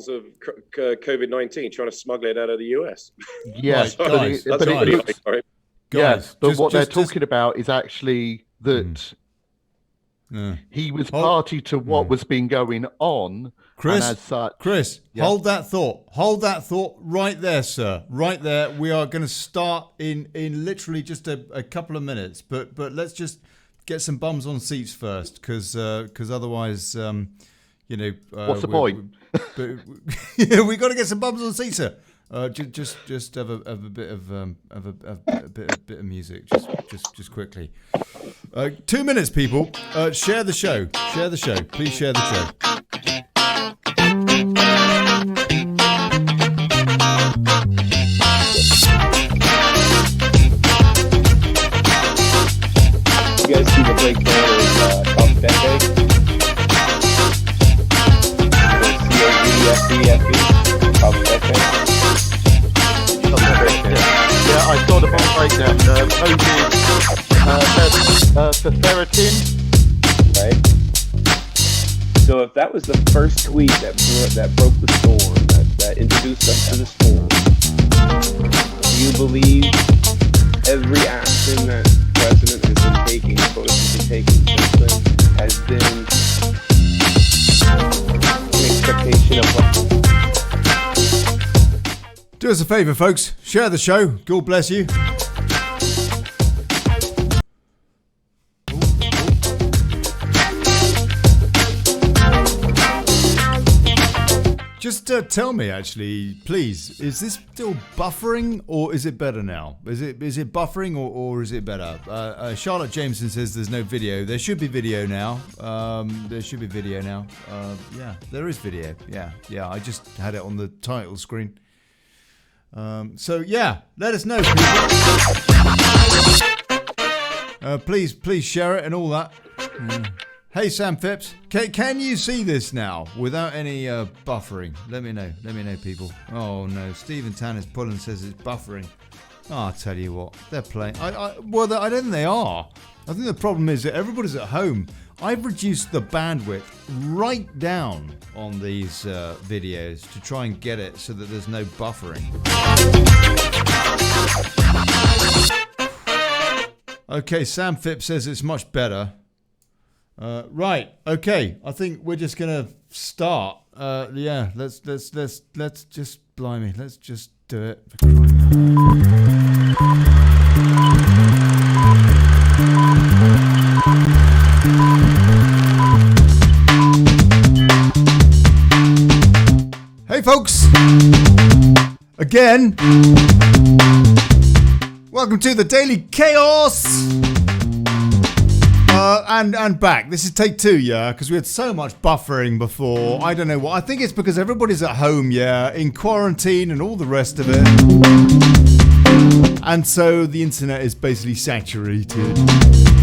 vials of COVID-19, trying to smuggle it out of the US. Yes, Guys, but what they're talking about is actually that he was party to what was being going on. Chris, and as such, hold that thought. Hold that thought right there, sir. Right there. We are going to start in literally just a couple of minutes. But let's just get some bums on seats first, because otherwise, what's the point? We got to get some bums on seats, sir. Just have a bit of music, just quickly. 2 minutes, people. Share the show. Share the show. Please share the show. You guys see the breakdown of Confidente? C-O-V-F-E-F-E. Confidente. Yeah, I saw the breakdown. For ferritin. Right. So if that was the first tweet that broke the storm, that introduced us to the storm, do you believe every action that the president has been taking, supposed to be taking since then, has been an expectation of what? Do us a favour, folks. Share the show. God bless you. Just tell me, actually, please, is this still buffering, or is it better now? Is it buffering, or is it better? Charlotte Jameson says there's no video. There should be video now. Yeah, there is video. Yeah, I just had it on the title screen. So yeah, let us know, people. Please share it and all that. Hey Sam Phipps, can you see this now without any buffering? Let me know, people. Oh no, Stephen Tanner's pulling says it's buffering. Oh, I'll tell you what, they're playing. I don't think they are. I think the problem is that everybody's at home. I've reduced the bandwidth right down on these videos to try and get it so that there's no buffering. Okay, Sam Phipps says it's much better. Right, okay, I think we're just gonna start. Yeah, let's just, blimey, let's just do it. Hey folks, again, welcome to the Daily Chaos. And back. This is take 2, yeah, because we had so much buffering before. I don't know what. I think it's because everybody's at home, yeah, in quarantine and all the rest of it. And so the internet is basically saturated.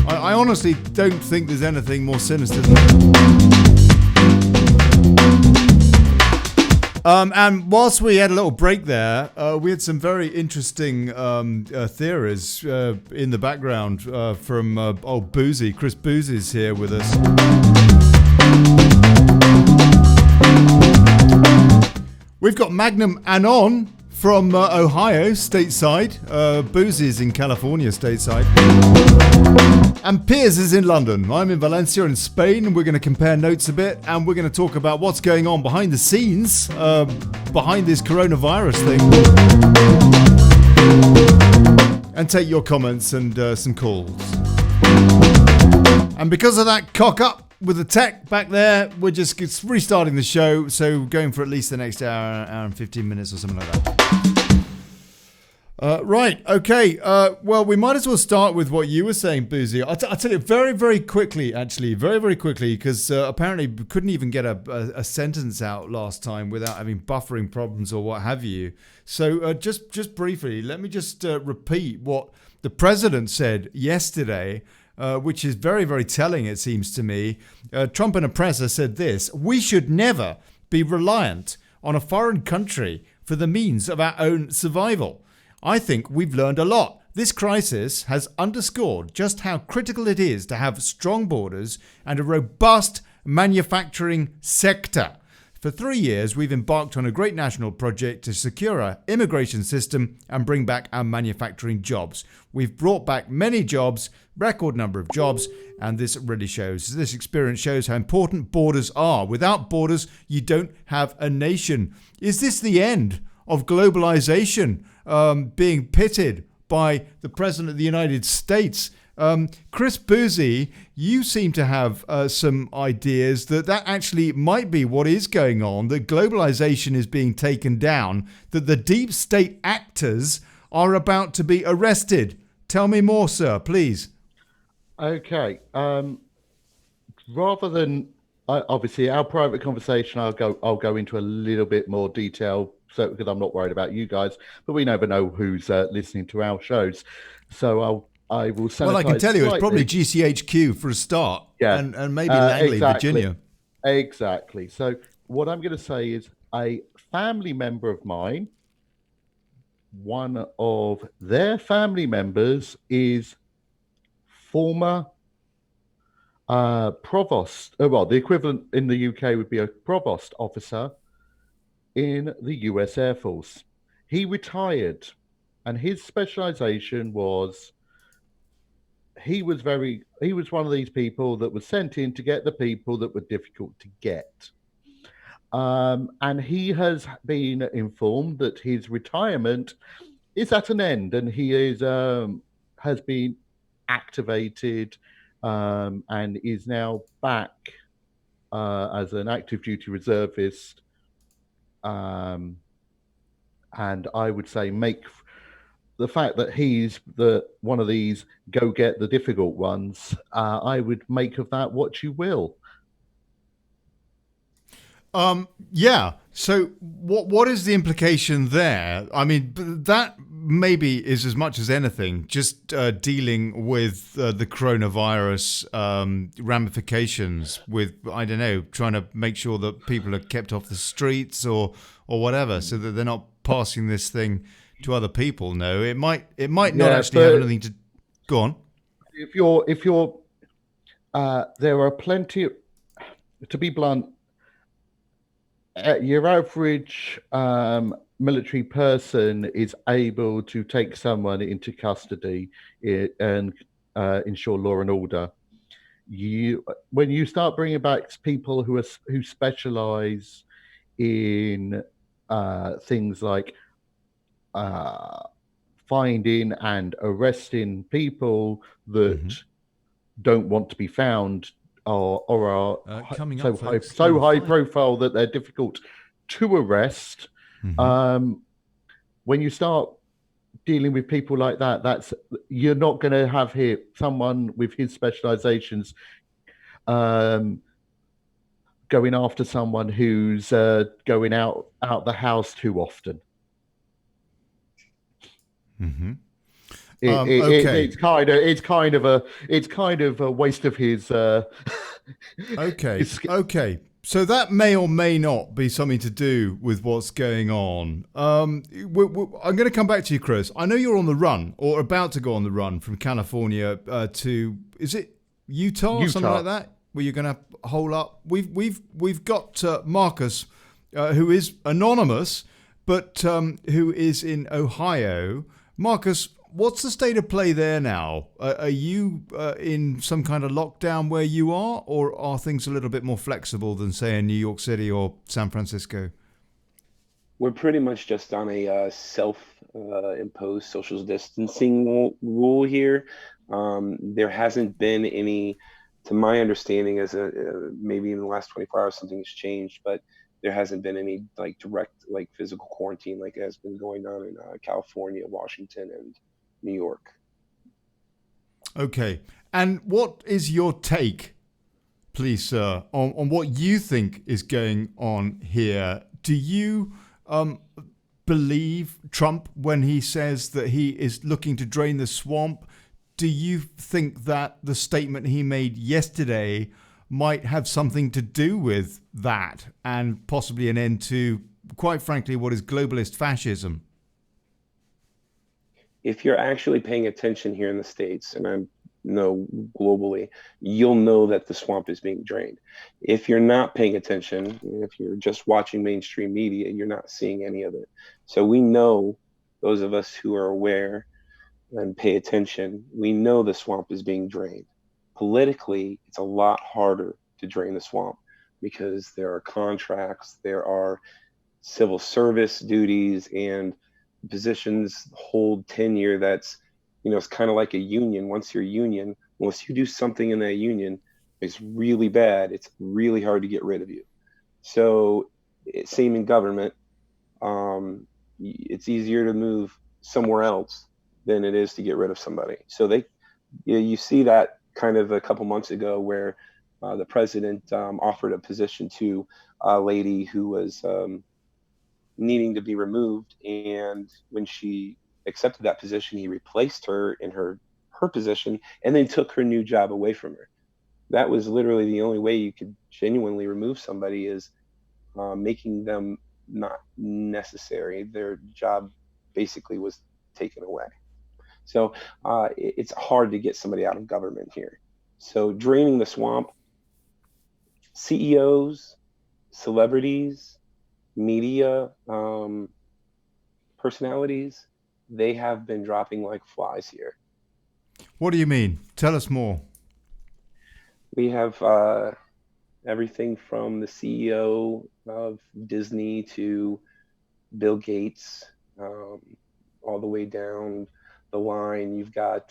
I honestly don't think there's anything more sinister than that. And whilst we had a little break there, we had some very interesting theories in the background from old Boozy. Chris Boozy's here with us. We've got Magnum Anon from Ohio, stateside. Boozy's in California, stateside. And Piers is in London. I'm in Valencia in Spain, and we're going to compare notes a bit, and we're going to talk about what's going on behind the scenes, behind this coronavirus thing, and take your comments and some calls. And because of that cock up with the tech back there, we're just restarting the show, so going for at least the next hour and 15 minutes or something like that. Right, okay, well, we might as well start with what you were saying, Boozy. I'll tell you very, very quickly, actually, very, very quickly, because apparently we couldn't even get a sentence out last time without having buffering problems or what have you. So just briefly, let me just repeat what the president said yesterday, which is very, very telling, it seems to me. Trump and a presser said this: "We should never be reliant on a foreign country for the means of our own survival. I think we've learned a lot. This crisis has underscored just how critical it is to have strong borders and a robust manufacturing sector. For 3 years, we've embarked on a great national project to secure our immigration system and bring back our manufacturing jobs. We've brought back many jobs, record number of jobs, and this experience shows how important borders are. Without borders, you don't have a nation. Is this the end of globalization being pitted by the President of the United States? Chris Boozy, you seem to have some ideas that actually might be what is going on, that globalization is being taken down, that the deep state actors are about to be arrested. Tell me more, sir, please. Okay. Rather than obviously our private conversation, I'll go into a little bit more detail, so because I'm not worried about you guys, but we never know who's listening to our shows, so I will sanitize. Well, I can tell you, slightly. it's probably GCHQ for a start, yeah, and maybe Langley, exactly. Virginia. Exactly. So what I'm going to say is a family member of mine, one of their family members is former provost. Well, the equivalent in the UK would be a provost officer in the US Air Force. He retired, and his specialization was he was one of these people that was sent in to get the people that were difficult to get. And he has been informed that his retirement is at an end, and he is has been activated and is now back as an active duty reservist. And I would say make the fact that he's one of these go get the difficult ones, I would make of that what you will. Yeah. So what is the implication there? I mean, that maybe is as much as anything just dealing with the coronavirus ramifications with, I don't know, trying to make sure that people are kept off the streets or whatever, so that they're not passing this thing to other people. No, it might not actually have anything to go on. If you're there are plenty, to be blunt, your average military person is able to take someone into custody and ensure law and order. When you start bringing back people who specialize in things like finding and arresting people that don't want to be found or are coming so up, high, folks, so high profile that they're difficult to arrest. When you start dealing with people like that, you're not going to have here someone with his specializations going after someone who's going out the house too often. Okay. It's kind of a waste of his. Okay. So that may or may not be something to do with what's going on. I'm going to come back to you, Chris. I know you're on the run or about to go on the run from California to, is it Utah or something like that, where you're going to hole up? We've got Marcus, who is anonymous, but who is in Ohio. Marcus, what's the state of play there now? Are you in some kind of lockdown where you are, or are things a little bit more flexible than, say, in New York City or San Francisco? We're pretty much just on a self-imposed social distancing rule here. There hasn't been any, to my understanding, maybe in the last 24 hours something has changed, but there hasn't been any direct physical quarantine like has been going on in California, Washington, and New York. Okay. And what is your take, please, sir, on what you think is going on here? Do you believe Trump when he says that he is looking to drain the swamp? Do you think that the statement he made yesterday might have something to do with that and possibly an end to, quite frankly, what is globalist fascism? If you're actually paying attention here in the States, and I'm know globally, you'll know that the swamp is being drained. If you're not paying attention, if you're just watching mainstream media, you're not seeing any of it. So we know, those of us who are aware and pay attention, we know the swamp is being drained. Politically, it's a lot harder to drain the swamp because there are contracts, there are civil service duties, and positions hold tenure that's, it's kind of like a union. Once you're a union, once you do something in that union, it's really bad. It's really hard to get rid of you. So same in government. It's easier to move somewhere else than it is to get rid of somebody. So you see that kind of a couple months ago where the president offered a position to a lady who was needing to be removed, and when she accepted that position, he replaced her in her position and then took her new job away from her. That was literally the only way you could genuinely remove somebody, is making them not necessary. Their job basically was taken away. So it's hard to get somebody out of government here. So draining the swamp, CEOs, celebrities, media personalities, they have been dropping like flies here. What do you mean? Tell us more. We have everything from the CEO of Disney to Bill Gates, all the way down the line. You've got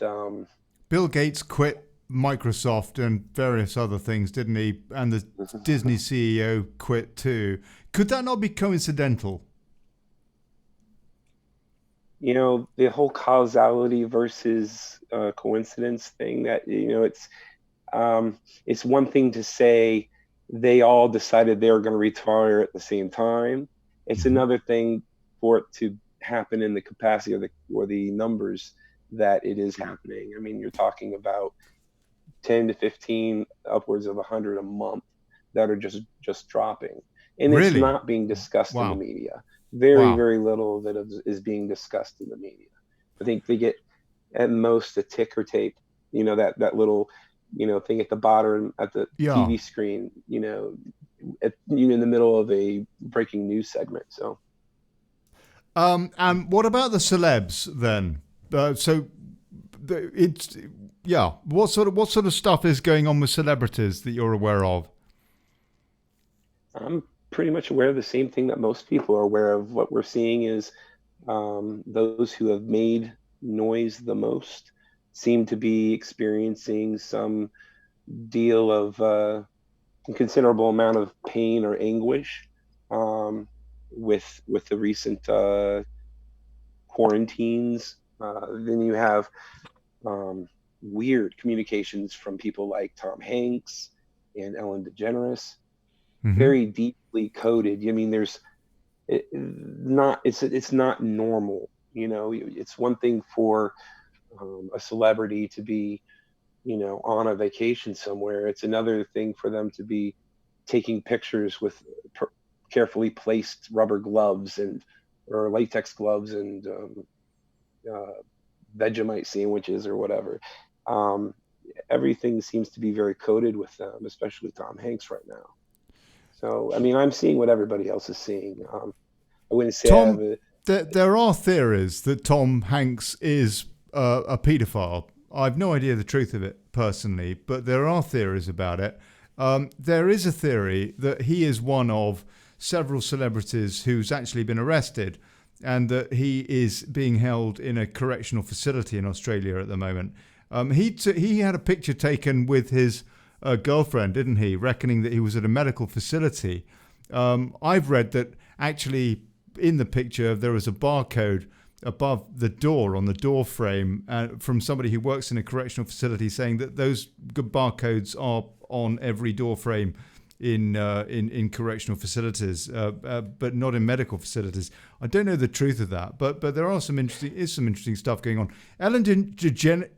Bill Gates quit Microsoft and various other things, didn't he? And the Disney CEO quit too. Could that not be coincidental? The whole causality versus coincidence thing, that, it's one thing to say they all decided they were going to retire at the same time. It's another thing for it to happen in the capacity or the numbers that it is happening. I mean, you're talking about 10 to 15, upwards of 100 a month that are just dropping. And Really? It's not being discussed Wow. in the media. Very little of it is being discussed in the media. I think they get at most a ticker tape, that little, thing at the bottom at the TV screen, in the middle of a breaking news segment. So. And what about the celebs then? What sort of stuff is going on with celebrities that you're aware of? I'm pretty much aware of the same thing that most people are aware of. What we're seeing is those who have made noise the most seem to be experiencing some deal of considerable amount of pain or anguish with the recent quarantines. Then you have weird communications from people like Tom Hanks and Ellen DeGeneres. Very deeply coded. I mean, it's not normal. It's one thing for a celebrity to be, on a vacation somewhere. It's another thing for them to be taking pictures with carefully placed rubber gloves or latex gloves and Vegemite sandwiches or whatever. Everything seems to be very coded with them, especially Tom Hanks right now. So, I mean, I'm seeing what everybody else is seeing. I wouldn't say Tom, there are theories that Tom Hanks is a paedophile. I've no idea the truth of it personally, but there are theories about it. There is a theory that he is one of several celebrities who's actually been arrested, and that he is being held in a correctional facility in Australia at the moment. He had a picture taken with his girlfriend, didn't he? Reckoning that he was at a medical facility. I've read that actually in the picture there was a barcode above the door on the door frame from somebody who works in a correctional facility, saying that those barcodes are on every door frame in correctional facilities, but not in medical facilities. I don't know the truth of that, but there are some interesting stuff going on. Ellen DeGenerate,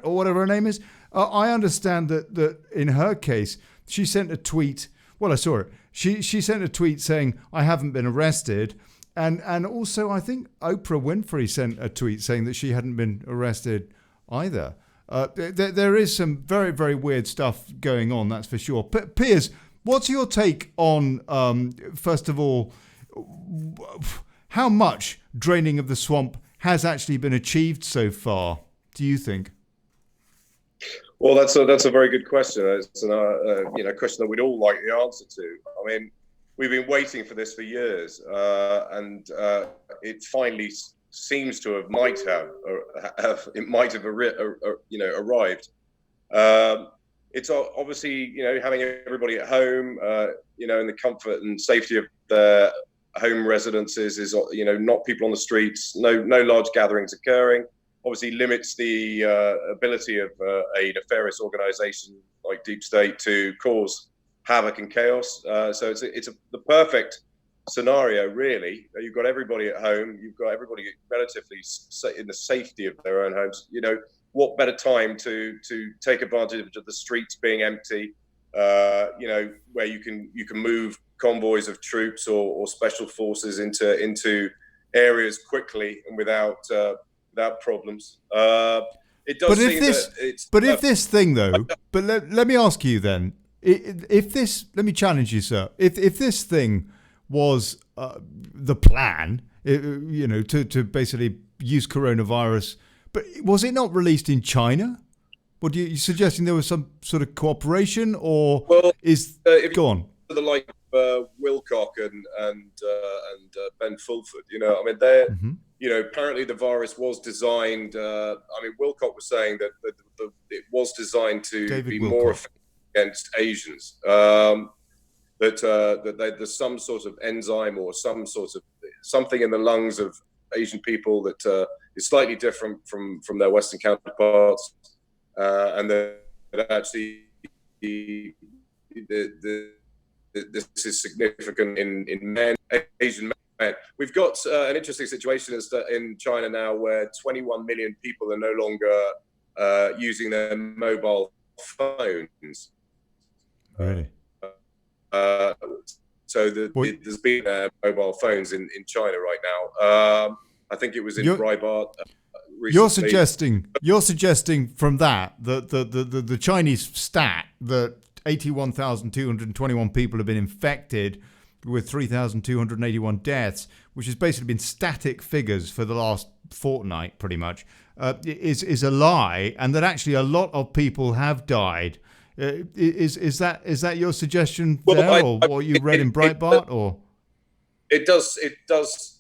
or whatever her name is, I understand that in her case, she sent a tweet. Well, I saw it. She sent a tweet saying, "I haven't been arrested," and also I think Oprah Winfrey sent a tweet saying that she hadn't been arrested either. There is some very, very weird stuff going on, that's for sure. Piers, what's your take on, first of all, how much draining of the swamp has actually been achieved so far, do you think? Well, that's a very good question. It's a question that we'd all like the answer to. I mean, we've been waiting for this for years, and it finally seems to have arrived. It's obviously having everybody at home, in the comfort and safety of their home residences is not people on the streets, no large gatherings occurring. Obviously limits the ability of a nefarious organization like Deep State to cause havoc and chaos. So it's the perfect scenario, really. You've got everybody at home. You've got everybody relatively in the safety of their own homes. What better time to take advantage of the streets being empty? Where you can move convoys of troops or special forces into areas quickly and without problems. It does seem that it's. But if this thing, though, but let me ask you then, if this, let me challenge you, sir. If this thing was the plan, to basically use coronavirus, but was it not released in China? What are you suggesting there was some sort of cooperation, or go on? The like Wilcock and Ben Fulford, they're. Apparently the virus was designed. Wilcock was saying that it was designed to be more effective against Asians. That there's some sort of enzyme or something in the lungs of Asian people that is slightly different from their Western counterparts, and that actually this is significant in men, Asian men. We've got an interesting situation in China now where 21 million people are no longer using their mobile phones. Really? There's been mobile phones in China right now. I think it was in Breitbart. Recently. You're suggesting from that the Chinese stat that 81,221 people have been infected with 3,281 deaths, which has basically been static figures for the last fortnight, pretty much, is a lie, and that actually a lot of people have died. Is that your suggestion there, or what you read in Breitbart, or? It does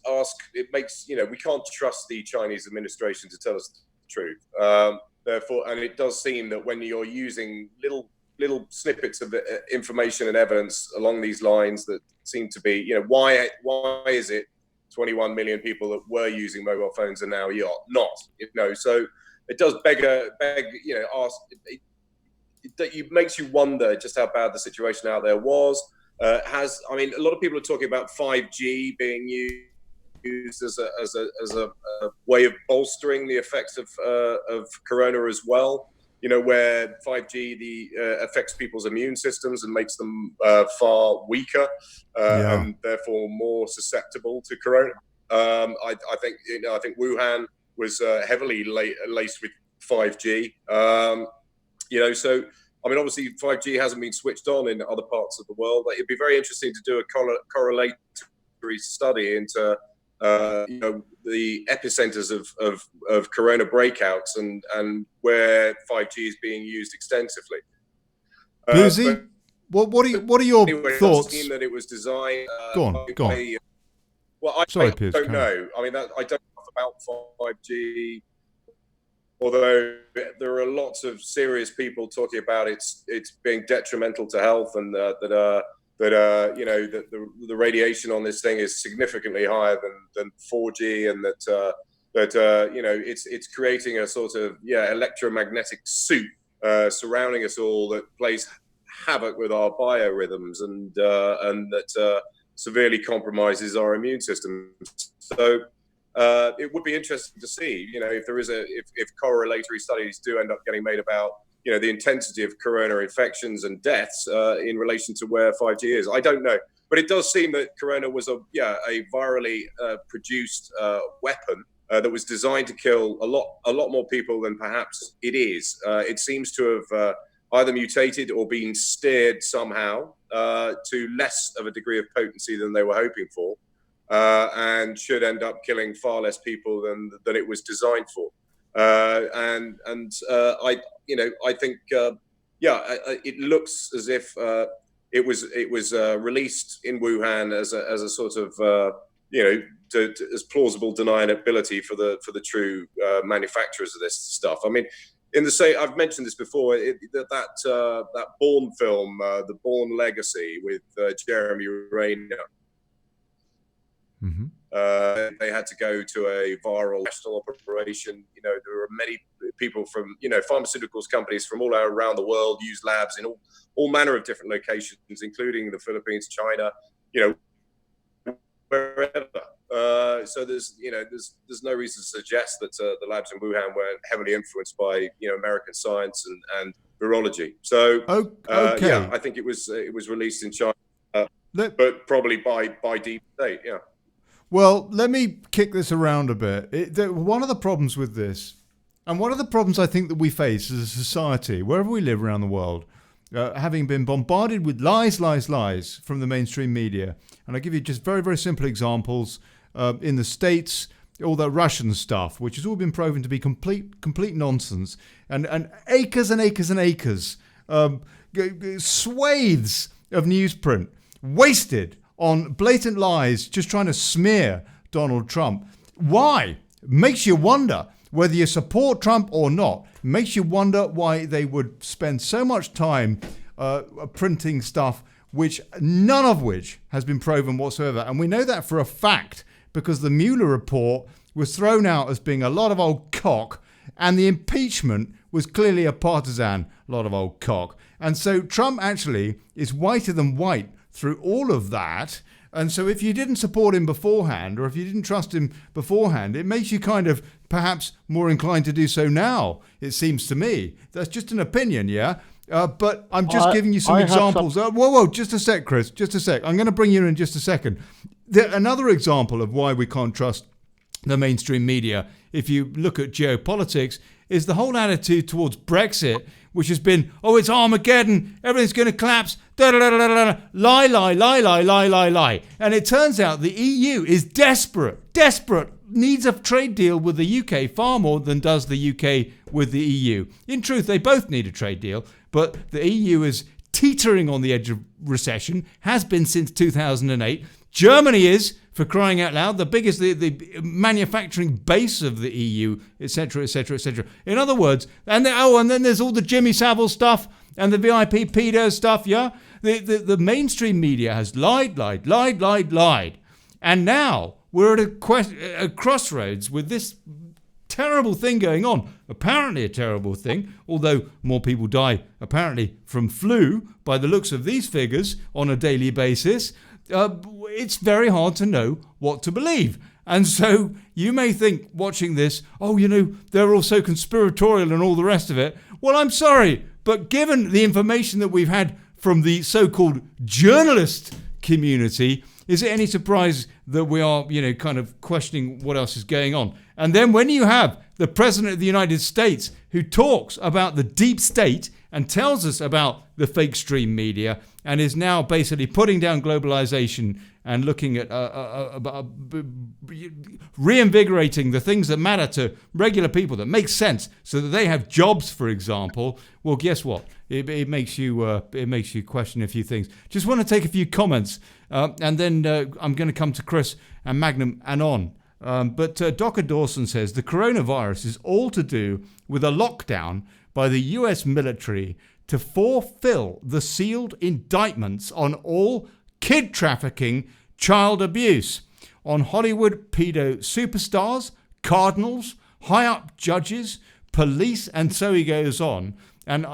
ask. It makes we can't trust the Chinese administration to tell us the truth. Therefore, and it does seem that when you're using little snippets of information and evidence along these lines that seem to be, why is it 21 million people that were using mobile phones and now you're not, so it does ask, it makes you wonder just how bad the situation out there was. A lot of people are talking about 5G being used as a way of bolstering the effects of corona as well. Where 5G affects people's immune systems and makes them far weaker and therefore more susceptible to corona. I think Wuhan was heavily laced with 5G. So obviously 5G hasn't been switched on in other parts of the world. It'd be very interesting to do a correlatory study into the epicenters of corona breakouts and where 5G is being used extensively. Boozy, what are your thoughts? It does seem that it was designed. Go on. Well, I don't know. I don't know about 5G. Although there are lots of serious people talking about it's being detrimental to health, and that the radiation on this thing is significantly higher than 4G, and that it's creating a sort of electromagnetic soup surrounding us all that plays havoc with our biorhythms and that severely compromises our immune system. So. It would be interesting to see, if there is if correlatory studies do end up getting made about, the intensity of corona infections and deaths in relation to where 5G is. I don't know, but it does seem that corona was a virally produced weapon that was designed to kill a lot more people than perhaps it is. It seems to have either mutated or been steered somehow to less of a degree of potency than they were hoping for, and should end up killing far less people than it was designed for. I think it looks as if it was released in Wuhan as a sort of as plausible deniability for the true manufacturers of this stuff. I mean, I've mentioned this before. That Bourne film, The Bourne Legacy, with Jeremy Renner. Mm-hmm. They had to go to a viral national operation. There were many people from pharmaceuticals companies from all around the world use labs in all manner of different locations, including the Philippines, China, wherever. So there's no reason to suggest that the labs in Wuhan were heavily influenced by American science and virology. So okay. I think it was released in China, but probably by deep state. Yeah. Well, let me kick this around a bit. One of the problems with this, and one of the problems I think that we face as a society, wherever we live around the world, having been bombarded with lies from the mainstream media. And I'll give you just very, very simple examples. In the States, all that Russian stuff, which has all been proven to be complete nonsense, and acres and acres and acres, swathes of newsprint wasted on blatant lies, just trying to smear Donald Trump. Why? Makes you wonder whether you support Trump or not. Makes you wonder why they would spend so much time printing stuff none of which has been proven whatsoever. And we know that for a fact because the Mueller report was thrown out as being a lot of old cock, and the impeachment was clearly a partisan lot of old cock. And so Trump actually is whiter than white through all of that. And so if you didn't support him beforehand, or if you didn't trust him beforehand, it makes you kind of perhaps more inclined to do so now, it seems to me. That's just an opinion, yeah? But I'm just giving you some examples. Whoa, just a sec, Chris, just a sec. I'm going to bring you in just a second. Another example of why we can't trust the mainstream media, if you look at geopolitics, is the whole attitude towards Brexit, which has been, it's Armageddon, everything's going to collapse, lie. And it turns out the EU is desperate, needs a trade deal with the UK far more than does the UK with the EU. In truth, they both need a trade deal, but the EU is teetering on the edge of recession, has been since 2008. Germany is, for crying out loud, the biggest, the manufacturing base of the EU, etc., etc., etc. In other words, and then there's all the Jimmy Savile stuff and the VIP pedo stuff, yeah? The mainstream media has lied. And now we're at a crossroads with this terrible thing going on. Apparently a terrible thing, although more people die apparently from flu by the looks of these figures on a daily basis. It's very hard to know what to believe. And so you may think watching this, they're all so conspiratorial and all the rest of it. Well, I'm sorry, but given the information that we've had from the so-called journalist community, is it any surprise that we are, kind of questioning what else is going on? And then when you have the President of the United States who talks about the deep state and tells us about the fake stream media and is now basically putting down globalization and looking at reinvigorating the things that matter to regular people, that make sense, so that they have jobs, for example. Well, guess what? It makes you question a few things. Just want to take a few comments, and then I'm going to come to Chris and Magnum and on. But Dr. Dawson says the coronavirus is all to do with a lockdown by the US military to fulfill the sealed indictments on all kid trafficking, child abuse, on Hollywood pedo superstars, cardinals, high-up judges, police, and so he goes on. And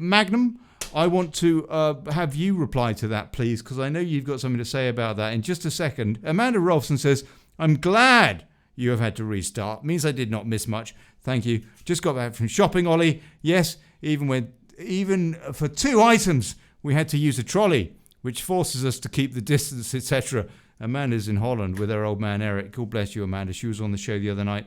Magnum, I want to have you reply to that, please, because I know you've got something to say about that in just a second. Amanda Rolfson says, I'm glad you have had to restart. Means I did not miss much. Thank you. Just got back from shopping, Ollie. Yes, even for 2 items, we had to use a trolley, which forces us to keep the distance, etc. Amanda's in Holland with her old man Eric. God bless you, Amanda. She was on the show the other night.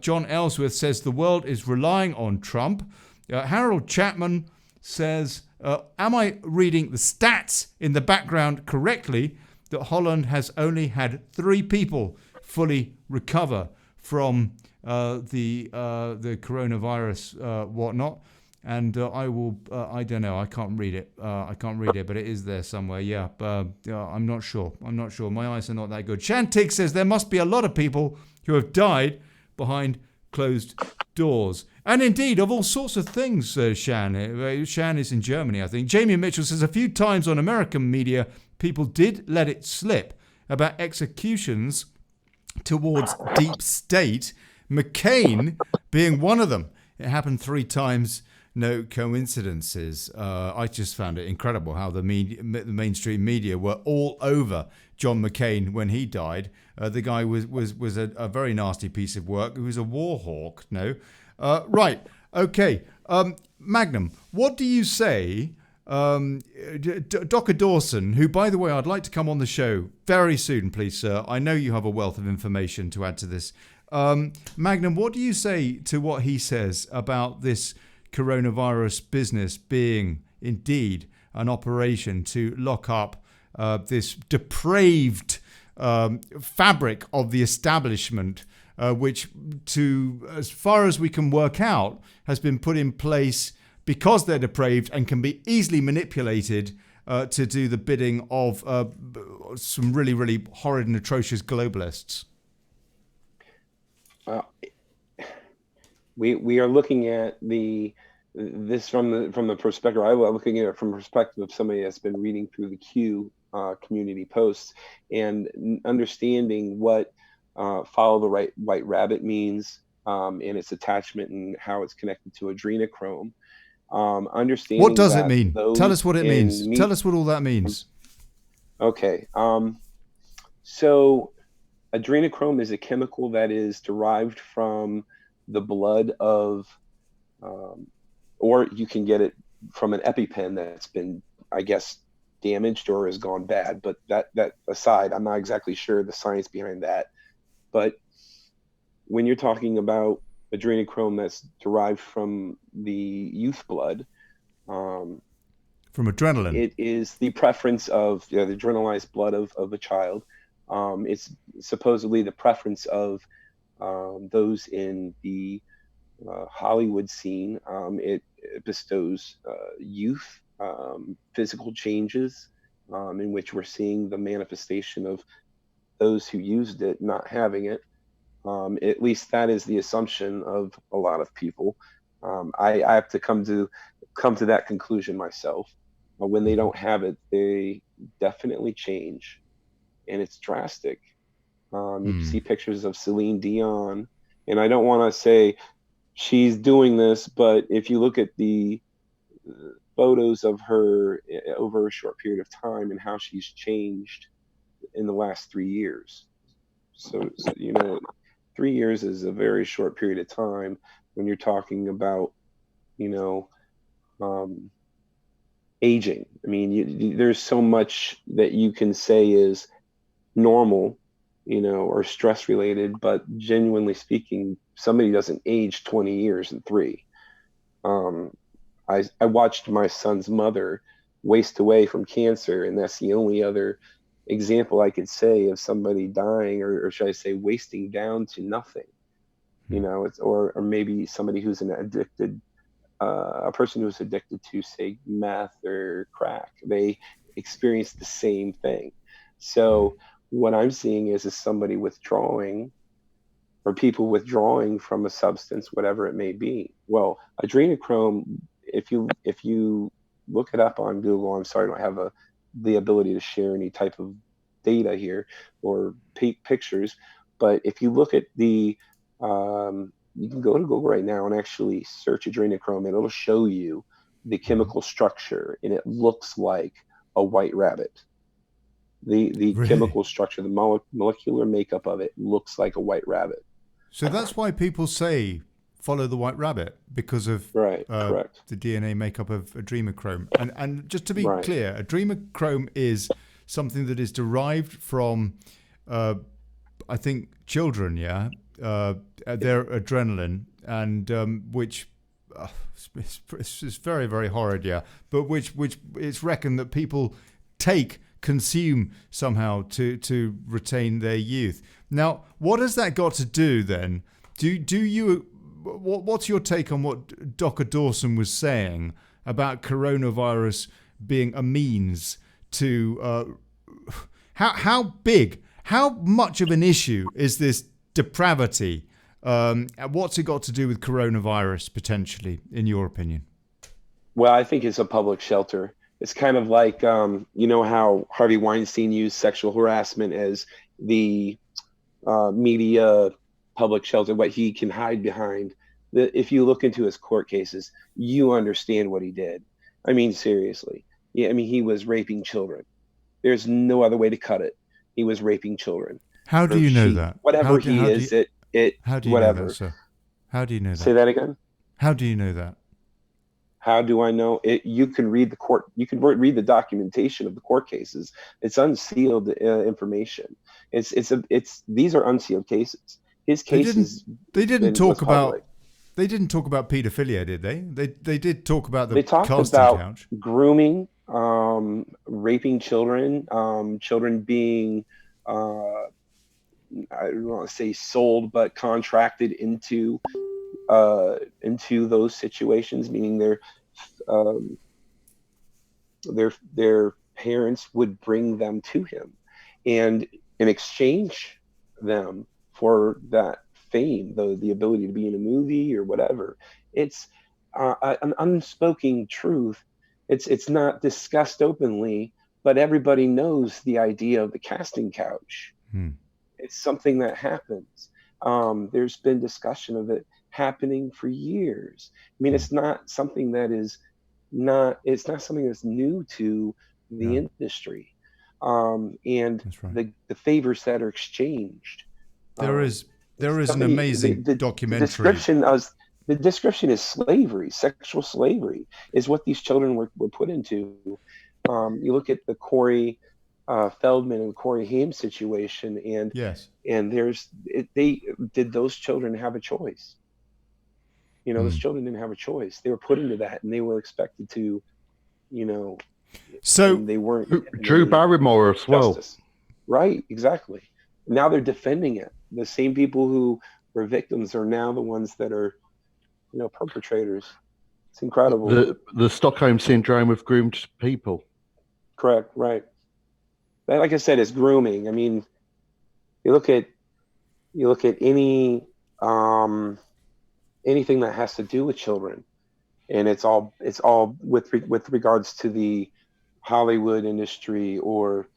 John Ellsworth says the world is relying on Trump. Harold Chapman says, am I reading the stats in the background correctly that Holland has only had 3 people fully recover from the coronavirus whatnot? And I don't know, I can't read it. But it is there somewhere. Yeah, I'm not sure. My eyes are not that good. Shantig says there must be a lot of people who have died behind closed doors. And indeed, of all sorts of things, Shan. Shan is in Germany, I think. Jamie Mitchell says a few times on American media, people did let it slip about executions towards deep state, McCain being one of them. It happened 3 times. No coincidences. I just found it incredible how the mainstream media were all over John McCain when he died. The guy was a very nasty piece of work. He was a war hawk. No, right. Okay. Magnum, what do you say? Dr. Dawson, who, by the way, I'd like to come on the show very soon, please, sir. I know you have a wealth of information to add to this. Magnum, what do you say to what he says about this coronavirus business being indeed an operation to lock up this depraved fabric of the establishment, which, as far as we can work out, has been put in place because they're depraved and can be easily manipulated to do the bidding of some really, really horrid and atrocious globalists? We are looking at this from the perspective. I'm looking at it from the perspective of somebody that's been reading through the Q community posts and understanding what follow the white rabbit means and its attachment and how it's connected to adrenochrome. Understanding what does it mean? Tell us what it means. Tell us what all that means. Okay. So adrenochrome is a chemical that is derived from the blood of, or you can get it from an EpiPen that's been, I guess, damaged or has gone bad. But that aside, I'm not exactly sure the science behind that. But when you're talking about adrenochrome that's derived from the youth blood, from adrenaline, it is the preference of the adrenalized blood of a child. It's supposedly the preference of those in the Hollywood scene. It bestows youth, physical changes, in which we're seeing the manifestation of those who used it not having it. At least that is the assumption of a lot of people. I have to come to that conclusion myself. When they don't have it, they definitely change, and it's drastic. You see pictures of Celine Dion, and I don't want to say she's doing this, but if you look at the photos of her over a short period of time and how she's changed in the last 3 years. So 3 years is a very short period of time when you're talking about, aging. I mean, there's so much that you can say is normal, or stress related, but genuinely speaking, somebody doesn't age 20 years in 3. I watched my son's mother waste away from cancer, and that's the only other example I could say of somebody dying, or should I say wasting down to nothing. It's or maybe somebody who's a person who's addicted to, say, meth or crack. They experience the same thing. So what I'm seeing is somebody withdrawing, or people withdrawing from a substance, whatever it may be. Well, adrenochrome, if you look it up on Google, I'm sorry, I don't have the ability to share any type of data here or pictures, but if you look at you can go to Google right now and actually search adrenochrome, and it'll show you the chemical structure, and it looks like a white rabbit. The really? Chemical structure, the molecular makeup of it looks like a white rabbit. So that's why people say follow the white rabbit, because of correct. The DNA makeup of adrenochrome. And just to be clear, adrenochrome is something that is derived from, I think, children, their adrenaline, and which it's very, very horrid, but which it's reckoned that people consume somehow to retain their youth. Now, what has that got to do then? What's your take on what Dr. Dawson was saying about coronavirus being a means to how much of an issue is this depravity? What's it got to do with coronavirus potentially, in your opinion? Well, I think it's a public shelter. It's kind of like, how Harvey Weinstein used sexual harassment as the media public shelter, what he can hide behind. If you look into his court cases, you understand what he did. I mean, seriously. Yeah, I mean, he was raping children. There's no other way to cut it. He was raping children. How do you know that? Whatever How do you know that, sir? How do you know that? Say that again? How do you know that? How do I know it? You can read read the documentation of the court cases. It's unsealed information. These are unsealed cases. His cases. They didn't talk about pedophilia, did they? They did talk about They talked about couch. Grooming, raping children, children being I don't want to say sold, but contracted into those situations, meaning their parents would bring them to him, and in exchange them for that fame, the ability to be in a movie or whatever. It's an unspoken truth. It's not discussed openly, but everybody knows the idea of the casting couch. It's something that happens. There's been discussion of it happening for years. I mean, it's not something it's not something that's new to the industry. And right. the favors that are exchanged. There is an amazing documentary. The description is slavery. Sexual slavery is what these children were put into. You look at the Corey Feldman and Corey Haim situation, and yes, and did those children have a choice? Those children didn't have a choice. They were put into that, and they were expected to, So they weren't. Drew Barrymore as well. Justice. Right, exactly. Now they're defending it. The same people who were victims are now the ones that are, perpetrators. It's incredible. The Stockholm syndrome of groomed people. Correct. Right. Like I said, it's grooming. I mean, you look at any anything that has to do with children, and it's all with regards to the Hollywood industry, or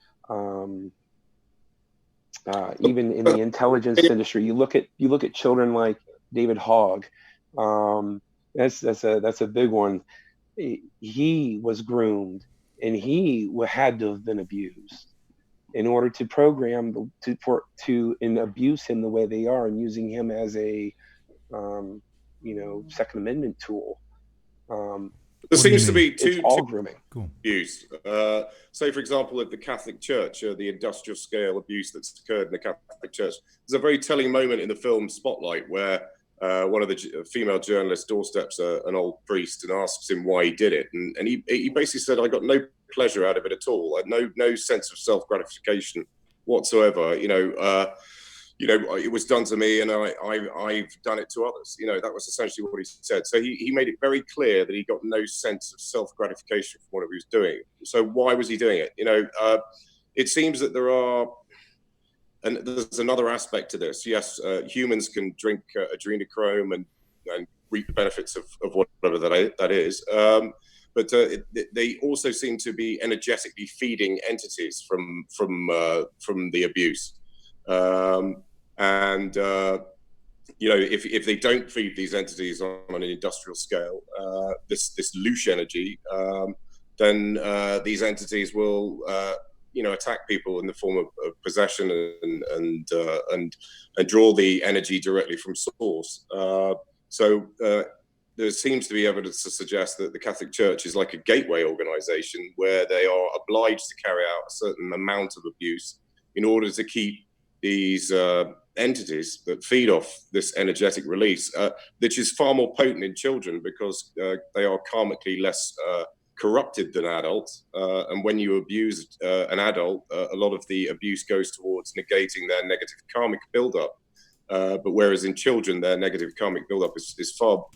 even in the intelligence industry. You look at children like David Hogg. That's a big one. He was groomed, and he had to have been abused in order to program to abuse him the way they are, and using him as a Second Amendment tool. There seems to be two grooming. Abuse. Say, for example, at the Catholic Church, the industrial scale abuse that's occurred in the Catholic Church. There's a very telling moment in the film Spotlight where one of the female journalists doorsteps an old priest and asks him why he did it, and he basically said, "I got no pleasure out of it at all. I had no sense of self gratification whatsoever. It was done to me, and I've done it to others." That was essentially what he said. So he made it very clear that he got no sense of self gratification from what he was doing. So why was he doing it? It seems that there are. And there's another aspect to this. Yes, humans can drink adrenochrome and reap the benefits of whatever that is. But they also seem to be energetically feeding entities from the abuse. If they don't feed these entities on an industrial scale, this loose energy, then these entities will. Attack people in the form of possession and draw the energy directly from source. there seems to be evidence to suggest that the Catholic Church is like a gateway organization where they are obliged to carry out a certain amount of abuse in order to keep these entities that feed off this energetic release, which is far more potent in children because they are karmically less corrupted than adults. And when you abuse an adult, a lot of the abuse goes towards negating their negative karmic buildup. But whereas in children, their negative karmic buildup is far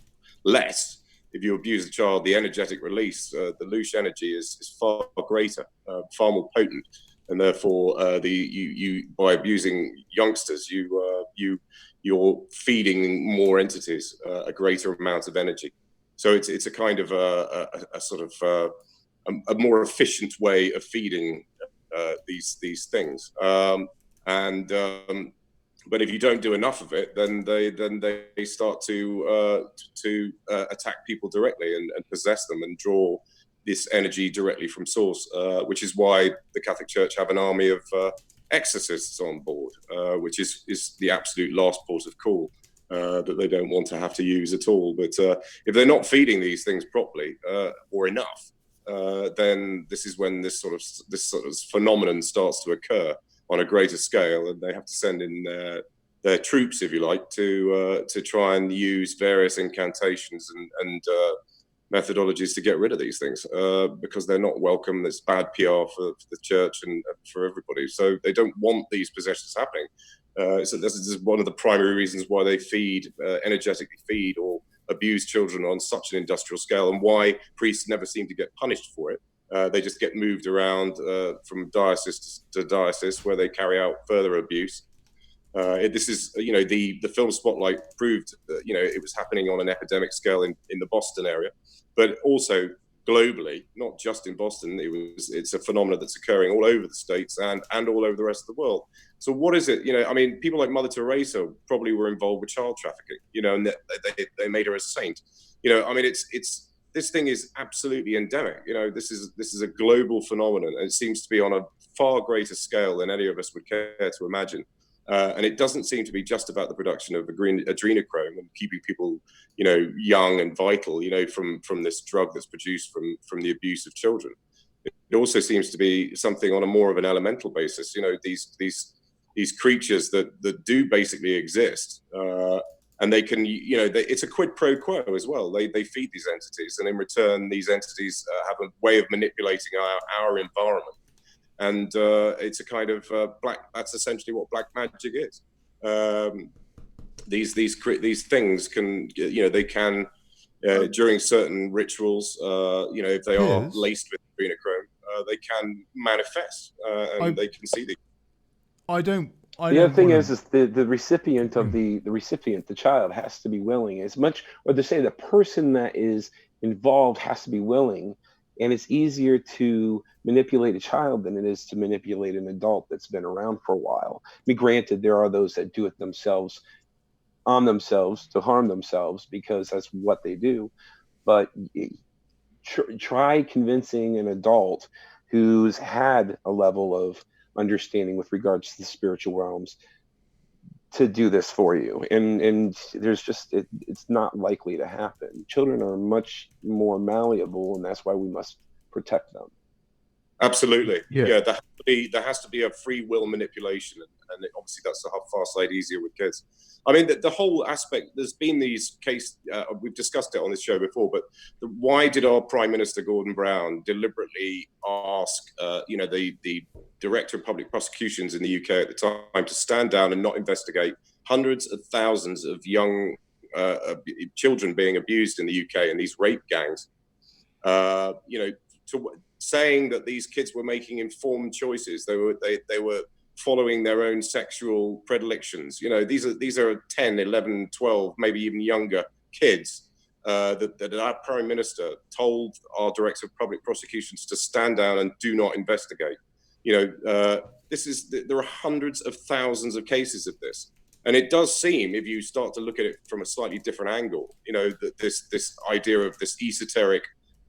less. If you abuse a child, the energetic release, the loose energy is far greater, far more potent. And therefore, you by abusing youngsters, you're feeding more entities a greater amount of energy. So it's a kind of a sort of a more efficient way of feeding these things. But if you don't do enough of it, then they start to attack people directly and possess them and draw this energy directly from source, which is why the Catholic Church have an army of exorcists on board, which is the absolute last port of call that they don't want to have to use at all. But if they're not feeding these things properly or enough, then this is when this sort of phenomenon starts to occur on a greater scale, and they have to send in their troops, if you like, to try and use various incantations and methodologies to get rid of these things because they're not welcome. It's bad PR for the church and for everybody. So they don't want these possessions happening. So this is one of the primary reasons why they energetically feed or abuse children on such an industrial scale, and why priests never seem to get punished for it. They just get moved around from diocese to diocese where they carry out further abuse. This is, the film Spotlight proved that, it was happening on an epidemic scale in the Boston area, but also globally, not just in Boston. It's a phenomenon that's occurring all over the States and all over the rest of the world. So what is it? People like Mother Teresa probably were involved with child trafficking, and they made her a saint. This thing is absolutely endemic. This is a global phenomenon, and it seems to be on a far greater scale than any of us would care to imagine. And it doesn't seem to be just about the production of adrenochrome and keeping people, young and vital, from this drug that's produced from the abuse of children. It also seems to be something on a more of an elemental basis. These creatures that do basically exist. And they can, it's a quid pro quo as well. They feed these entities, and in return, these entities have a way of manipulating our environment. And it's a kind of that's essentially what black magic is. These things can, they can, during certain rituals, if they are laced with adrenochrome, they can manifest and they can see the other thing is the recipient of the recipient, the child, has to be willing as much, or to say the person that is involved has to be willing. And it's easier to manipulate a child than it is to manipulate an adult that's been around for a while. Granted, there are those that do it themselves, on themselves, to harm themselves, because that's what they do. But try convincing an adult who's had a level of understanding with regards to the spiritual realms to do this for you, and there's just it's not likely to happen. Children are much more malleable, and that's why we must protect them. Absolutely. Yeah, there has to be a free will manipulation, and obviously that's a far side easier with kids. The whole aspect, there's been these cases, we've discussed it on this show before, but why did our Prime Minister Gordon Brown deliberately ask, the Director of Public Prosecutions in the UK at the time to stand down and not investigate hundreds of thousands of young children being abused in the UK and these rape gangs, saying that these kids were making informed choices. They were following their own sexual predilections. These are 10, 11, 12, maybe even younger kids that our Prime Minister told our Director of Public Prosecutions to stand down and do not investigate. There are hundreds of thousands of cases of this. And it does seem, if you start to look at it from a slightly different angle, that this idea of this esoteric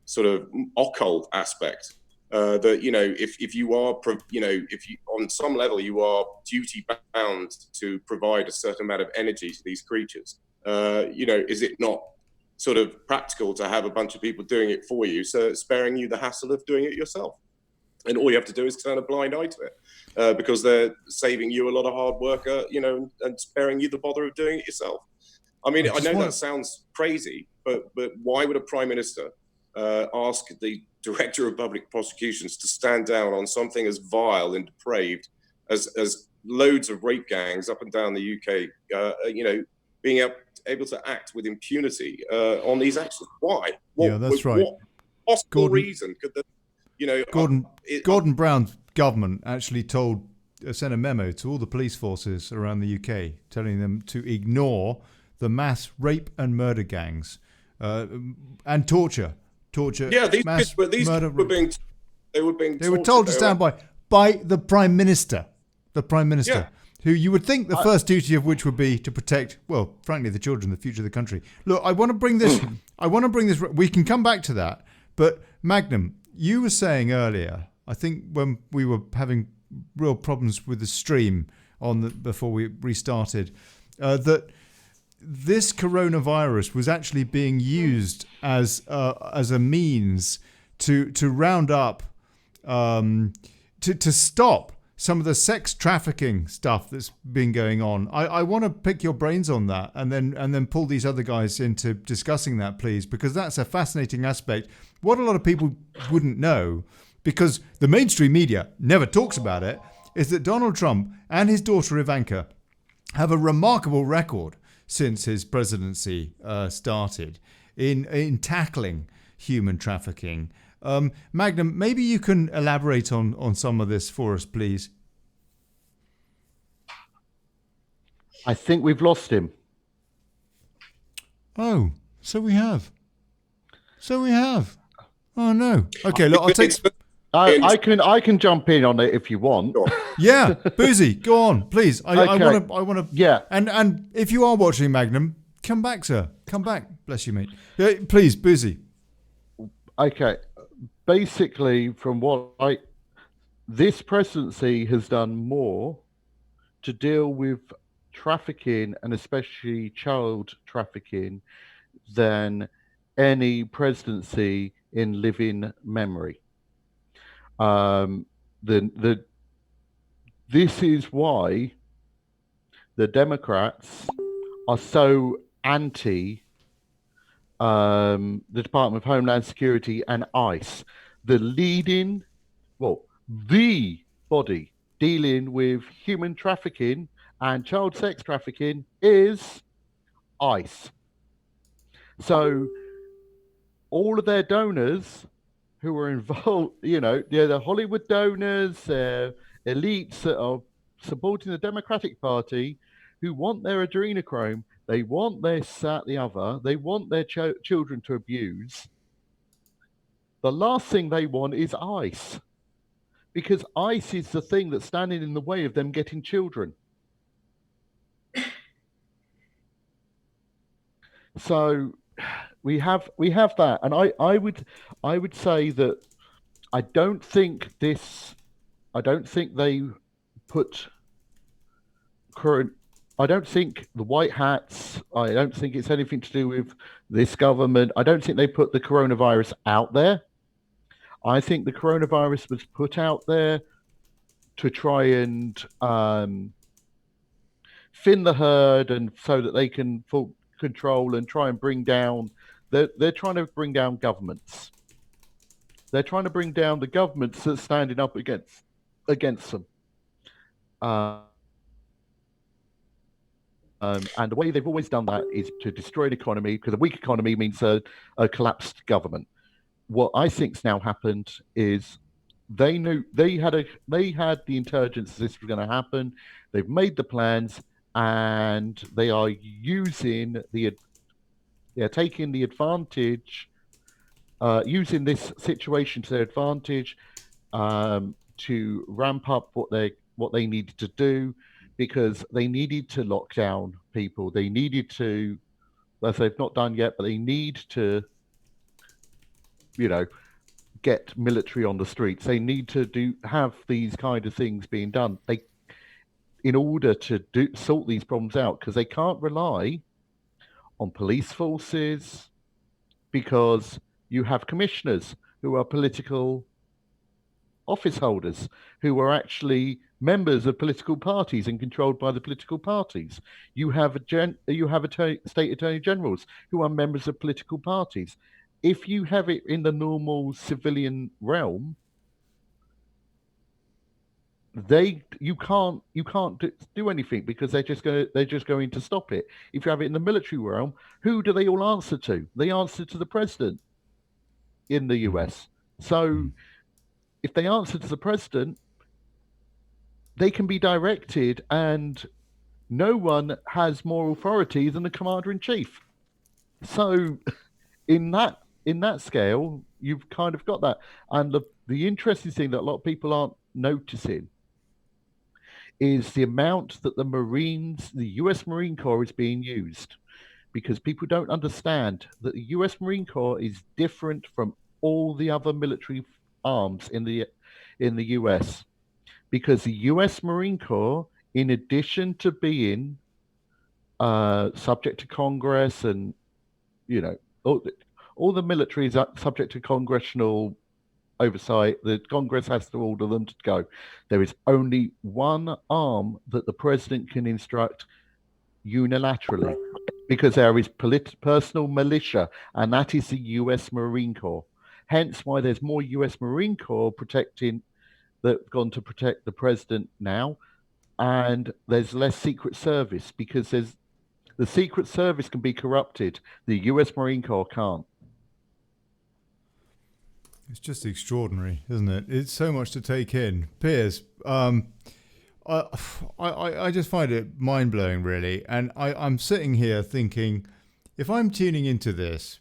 sort of occult aspect, that if you are, if you on some level you are duty bound to provide a certain amount of energy to these creatures, is it not sort of practical to have a bunch of people doing it for you, so it's sparing you the hassle of doing it yourself. And all you have to do is turn a blind eye to it, because they're saving you a lot of hard work, and sparing you the bother of doing it yourself. I mean, I know that sounds crazy, but why would a prime minister ask the director of public prosecutions to stand down on something as vile and depraved as loads of rape gangs up and down the UK, being able to act with impunity on these actions? Why? That's right. What possible reason could Gordon Brown's government actually sent a memo to all the police forces around the UK telling them to ignore the mass rape and murder gangs and torture. Yeah, these murder, were being told to stand by the Prime Minister. The Prime Minister, yeah. Who you would think the first duty of which would be to protect, well, frankly, the children, the future of the country. Look, I want to bring this. We can come back to that, but Magnum, you were saying earlier, I think when we were having real problems with the stream before we restarted, that this coronavirus was actually being used as a means to round up, to stop some of the sex trafficking stuff that's been going on. I want to pick your brains on that and then pull these other guys into discussing that, please, because that's a fascinating aspect. What a lot of people wouldn't know, because the mainstream media never talks about it, is that Donald Trump and his daughter Ivanka have a remarkable record since his presidency started in tackling human trafficking. Magnum, maybe you can elaborate on some of this for us, please. I think we've lost him. Oh, so we have. Oh no. Okay, look, I'll take. I can jump in on it if you want. Yeah, Boozy, go on, please. I want to. Yeah. And if you are watching Magnum, come back, sir. Come back. Bless you, mate. Yeah, please, Boozy. Okay. Basically, this presidency has done more to deal with trafficking, and especially child trafficking, than any presidency in living memory. This is why the Democrats are so anti the Department of Homeland Security and ICE. The body dealing with human trafficking and child sex trafficking is ICE. So all of their donors who are involved, they're the Hollywood donors, elites that are supporting the Democratic Party, who want their adrenochrome, they want this, that, the other, they want their children to abuse. The last thing they want is ICE, because ICE is the thing that's standing in the way of them getting children. So we have that, and I would say that I don't think they put current. I don't think the white hats. I don't think it's anything to do with this government. I don't think they put the coronavirus out there. I think the coronavirus was put out there to try and thin the herd, and so that they can full control and try and bring down. They're trying to bring down governments. They're trying to bring down the governments that's standing up against them. And the way they've always done that is to destroy the economy, because a weak economy means a collapsed government. What I think's now happened is they knew they had the intelligence this was going to happen. They've made the plans, and they are taking the advantage, using this situation to their advantage, to ramp up what they needed to do, because they needed to lock down people. They needed to, as they've not done yet, but they need to, get military on the streets. They need to have these kind of things being done. In order to sort these problems out, because they can't rely on police forces, because you have commissioners who are political office holders who are actually members of political parties and controlled by the political parties. You have state attorney generals who are members of political parties. If you have it in the normal civilian realm, you can't do anything because they're just going to stop it. If you have it in the military realm, who do they all answer to? They answer to the president in the US. So if they answer to the president, they can be directed, and no one has more authority than the commander in chief. So in that scale, you've kind of got that. And the interesting thing that a lot of people aren't noticing is the amount that the US Marine Corps is being used, because people don't understand that the US Marine Corps is different from all the other military arms in the US, because the US Marine Corps, in addition to being subject to Congress and, all the military is subject to congressional oversight. The Congress has to order them to go. There is only one arm that the president can instruct unilaterally, because there is personal militia, and that is the US Marine Corps. Hence why there's more US Marine Corps that have gone to protect the president now, and there's less Secret Service, because the Secret Service can be corrupted. The US Marine Corps can't. It's just extraordinary, isn't it? It's so much to take in. Piers, I just find it mind-blowing, really. And I'm sitting here thinking, if I'm tuning into this,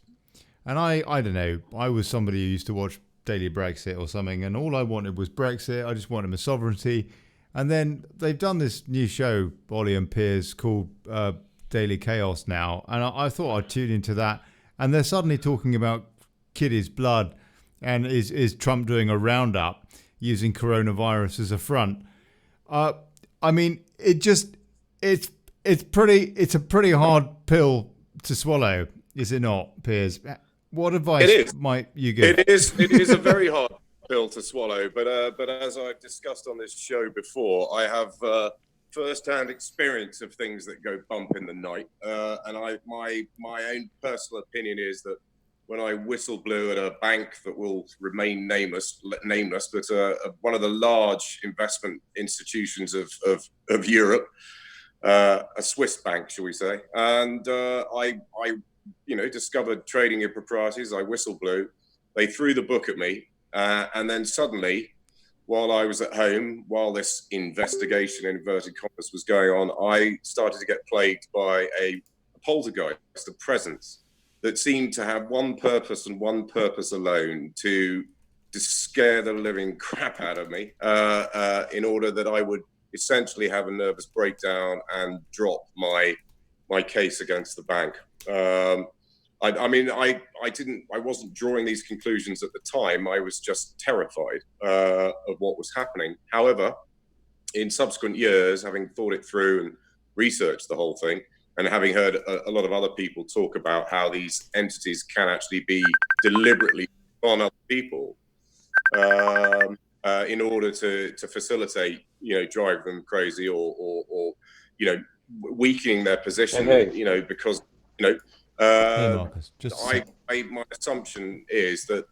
and I don't know, I was somebody who used to watch Daily Brexit or something, and all I wanted was Brexit. I just wanted my sovereignty. And then they've done this new show, Olly and Piers, called Daily Chaos now. And I thought I'd tune into that. And they're suddenly talking about kiddies' blood. And is Trump doing a roundup using coronavirus as a front? I mean, it's a pretty hard pill to swallow, is it not, Piers? What advice might you give? It is a very hard pill to swallow, but as I've discussed on this show before, I have first-hand experience of things that go bump in the night, and my own personal opinion is that when I whistle blew at a bank that will remain nameless, but one of the large investment institutions of Europe, a Swiss bank, shall we say, and I discovered trading improprieties. I whistle blew. They threw the book at me, and then suddenly, while I was at home, while this investigation, in inverted commas, was going on, I started to get plagued by a poltergeist, a presence that seemed to have one purpose and one purpose alone, to scare the living crap out of me in order that I would essentially have a nervous breakdown and drop my case against the bank. I wasn't drawing these conclusions at the time. I was just terrified of what was happening. However, in subsequent years, having thought it through and researched the whole thing, and having heard a lot of other people talk about how these entities can actually be deliberately on other people in order to facilitate, drive them crazy or weakening their position, because, Marcus, my assumption is that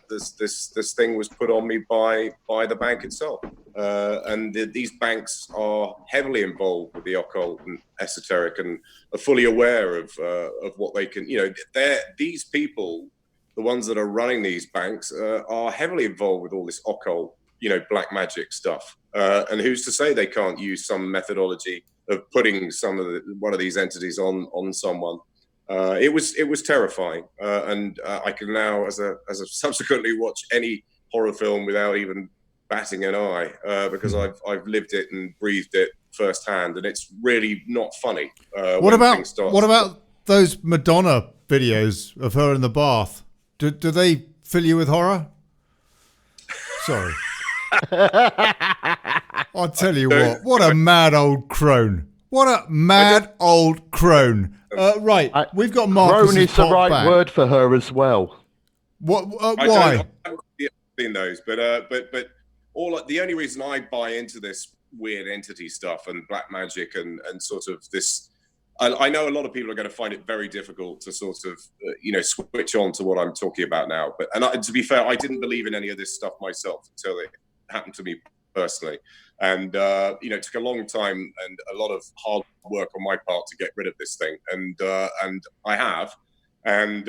this thing was put on me by the bank itself, and these banks are heavily involved with the occult and esoteric, and are fully aware of what they can. These people, the ones that are running these banks, are heavily involved with all this occult, black magic stuff. And who's to say they can't use some methodology of putting one of these entities on someone? It was terrifying, and I can now, as a subsequently watch any horror film without even batting an eye, because I've lived it and breathed it firsthand, and it's really not funny. What about those Madonna videos of her in the bath? Do they fill you with horror? Sorry. I'll tell you what a mad old crone. What a mad old crone. Right, we've got Marcus's crone is the pot right back. word for her as well. What? I Why? don't in those, but the only reason I buy into this weird entity stuff and black magic and sort of this, I know a lot of people are going to find it very difficult to sort of switch on to what I'm talking about now. But to be fair, I didn't believe in any of this stuff myself until it happened to me personally, and it took a long time and a lot of hard work on my part to get rid of this thing, and I have, and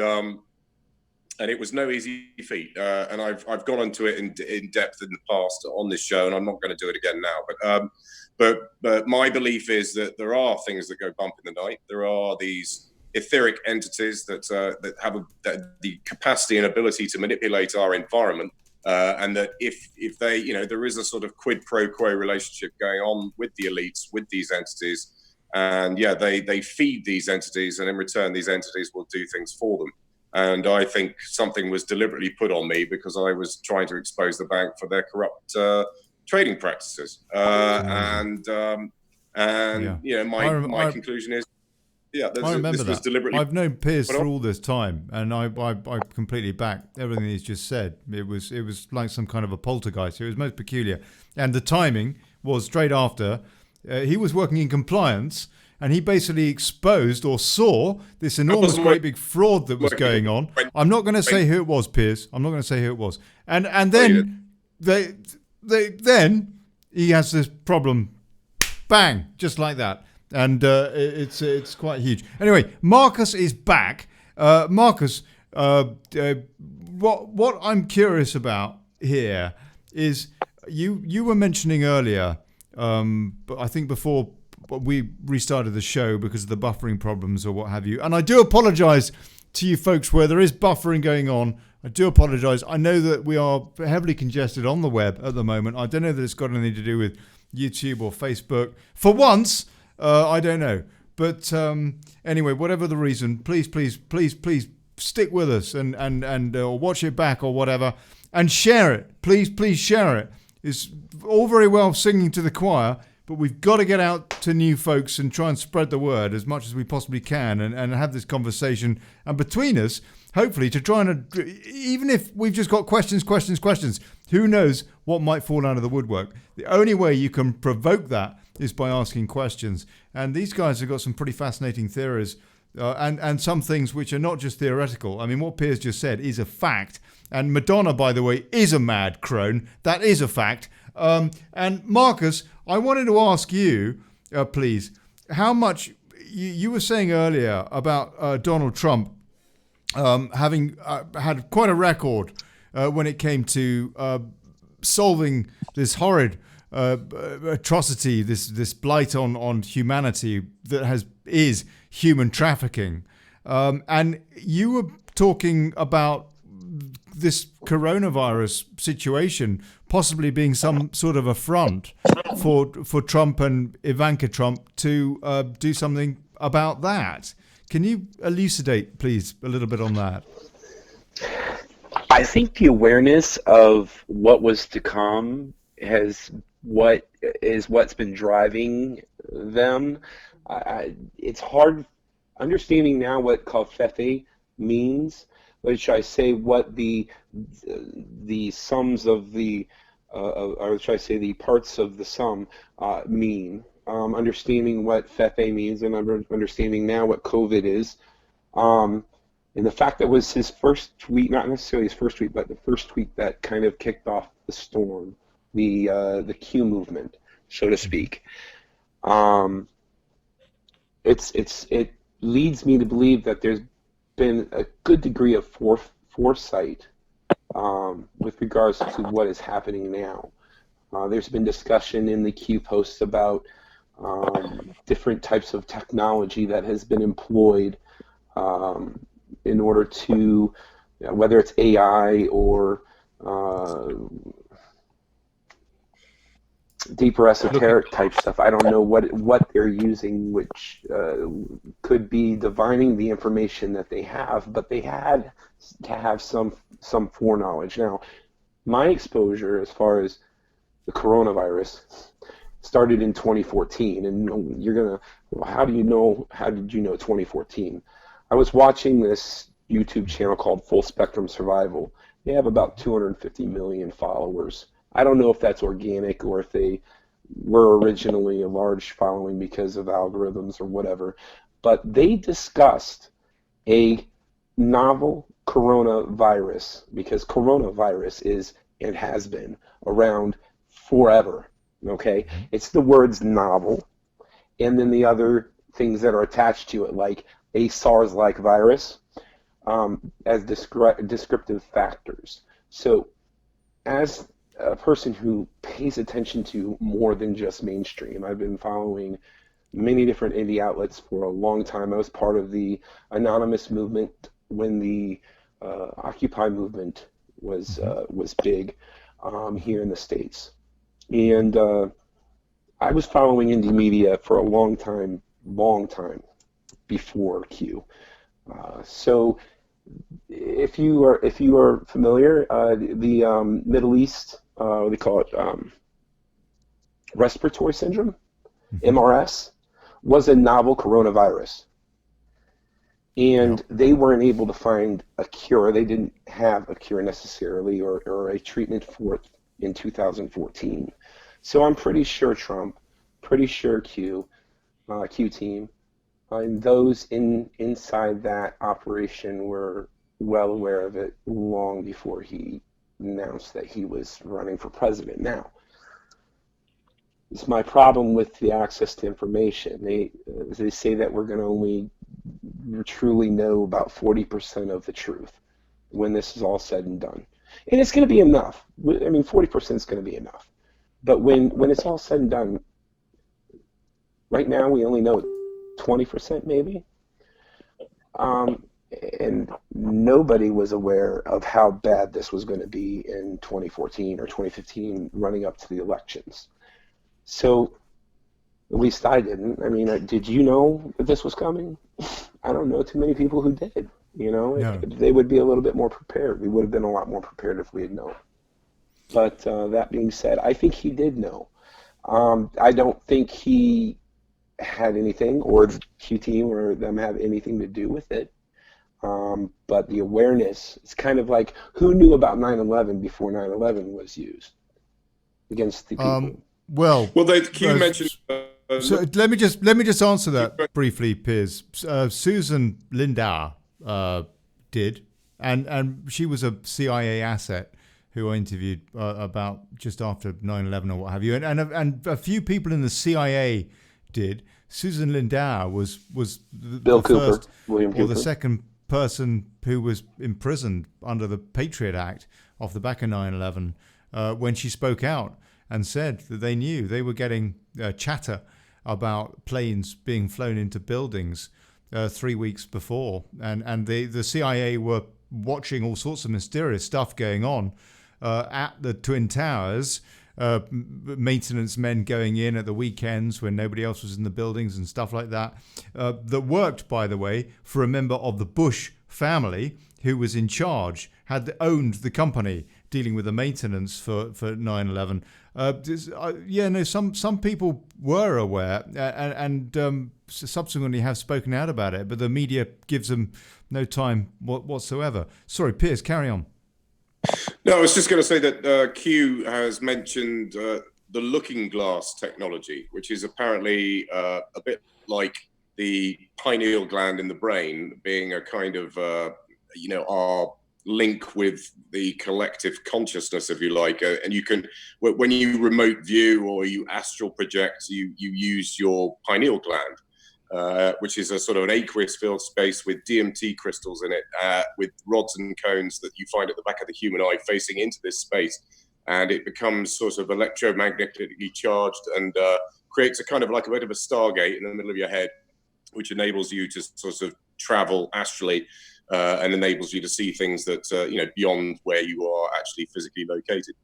it was no easy feat. And I've gone into it in depth in the past on this show, and I'm not going to do it again now. But my belief is that there are things that go bump in the night. There are these etheric entities that have the capacity and ability to manipulate our environment, and that if they, there is a sort of quid pro quo relationship going on with the elites, with these entities, and they feed these entities, and in return, these entities will do things for them. And I think something was deliberately put on me because I was trying to expose the bank for their corrupt trading practices. My conclusion is, I remember this was deliberately. I've known Piers for all this time, and I completely back everything he's just said. It was like some kind of a poltergeist. It was most peculiar, and the timing was straight after he was working in compliance. And he basically exposed or saw this enormous, great big fraud that was going on. I'm not going to say who it was, Piers. I'm not going to say who it was. And then then he has this problem, bang, just like that. And it's quite huge. Anyway, Marcus is back. Marcus, what I'm curious about here is you were mentioning earlier, but I think before we restarted the show because of the buffering problems or what have you. And I do apologize to you folks where there is buffering going on. I do apologize. I know that we are heavily congested on the web at the moment. I don't know that it's got anything to do with YouTube or Facebook. For once, I don't know. But anyway, whatever the reason, please stick with us and watch it back or whatever. And share it. Please share it. It's all very well singing to the choir, but we've got to get out to new folks and try and spread the word as much as we possibly can and have this conversation. And between us, hopefully, to try and, even if we've just got questions, who knows what might fall out of the woodwork. The only way you can provoke that is by asking questions. And these guys have got some pretty fascinating theories and some things which are not just theoretical. I mean, what Piers just said is a fact. And Madonna, by the way, is a mad crone. That is a fact. And Marcus, I wanted to ask you, please, how much you were saying earlier about Donald Trump having had quite a record when it came to solving this horrid atrocity, this blight on humanity that is human trafficking. And you were talking about this coronavirus situation possibly being some sort of affront for Trump and Ivanka Trump to do something about that. Can you elucidate, please, a little bit on that? I think the awareness of what was to come what's been driving them. It's hard understanding now what covfefe means. What should I say? What the sums of the, or should I say the parts of the sum mean? Understanding what fefe means, and I'm understanding now what COVID is. And the fact that was his first tweet, not necessarily his first tweet, but the first tweet that kind of kicked off the storm, the Q movement, so to speak. It leads me to believe that there's been a good degree of foresight with regards to what is happening now. There's been discussion in the Q posts about different types of technology that has been employed in order to, whether it's AI or deeper esoteric type stuff. I don't know what they're using, which could be divining the information that they have, but they had to have some foreknowledge. Now, my exposure as far as the coronavirus started in 2014. And you're gonna, well, how did you know 2014? I was watching this YouTube channel called Full Spectrum Survival. They have about 250 million followers. I don't know if that's organic or if they were originally a large following because of algorithms or whatever, but they discussed a novel coronavirus, because coronavirus is and has been around forever. Okay, it's the words novel, and then the other things that are attached to it, like a SARS-like virus, as descriptive factors. So, as a person who pays attention to more than just mainstream, I've been following many different indie outlets for a long time. I was part of the anonymous movement when the Occupy movement was big here in the States, and I was following indie media for a long time before Q. So if you are familiar, the Middle East, what they call it, respiratory syndrome, MRS, was a novel coronavirus. And they weren't able to find a cure. They didn't have a cure necessarily, or a treatment for it in 2014. So I'm pretty sure Trump, pretty sure Q team, and those inside that operation were well aware of it long before he announced that he was running for president. Now, it's my problem with the access to information. They say that we're going to only truly know about 40% of the truth when this is all said and done. And it's going to be enough. I mean, 40% is going to be enough. But when it's all said and done, right now we only know 20% maybe. And nobody was aware of how bad this was going to be in 2014 or 2015 running up to the elections. So at least I didn't. I mean, did you know that this was coming? I don't know too many people who did. You know, No. They would be a little bit more prepared. We would have been a lot more prepared if we had known. But that being said, I think he did know. I don't think he had anything, or the Q team or them have anything to do with it. But the awareness, it's kind of like, who knew about 9/11 before 9/11 was used against the people? Well, Q mentioned. So let me just answer that briefly, Piers. Susan Lindauer did, and she was a CIA asset who I interviewed about just after 9/11 or what have you, and a few people in the CIA did. Susan Lindauer was the first, William Cooper, or the second person who was imprisoned under the Patriot Act off the back of 9/11 when she spoke out and said that they knew they were getting chatter about planes being flown into buildings 3 weeks before, and the CIA were watching all sorts of mysterious stuff going on at the Twin Towers, maintenance men going in at the weekends when nobody else was in the buildings and stuff like that, that worked, by the way, for a member of the Bush family who was in charge, had owned the company dealing with the maintenance for 9/11. Some people were aware and subsequently have spoken out about it, but the media gives them no time whatsoever. Sorry, Piers, carry on. No, I was just going to say that Q has mentioned the looking glass technology, which is apparently a bit like the pineal gland in the brain being a kind of, our link with the collective consciousness, if you like. And you can, when you remote view or you astral project, you use your pineal gland, which is a sort of an aqueous-filled space with DMT crystals in it, with rods and cones that you find at the back of the human eye facing into this space. And it becomes sort of electromagnetically charged and creates a kind of like a bit of a stargate in the middle of your head, which enables you to sort of travel astrally and enables you to see things that, beyond where you are actually physically located.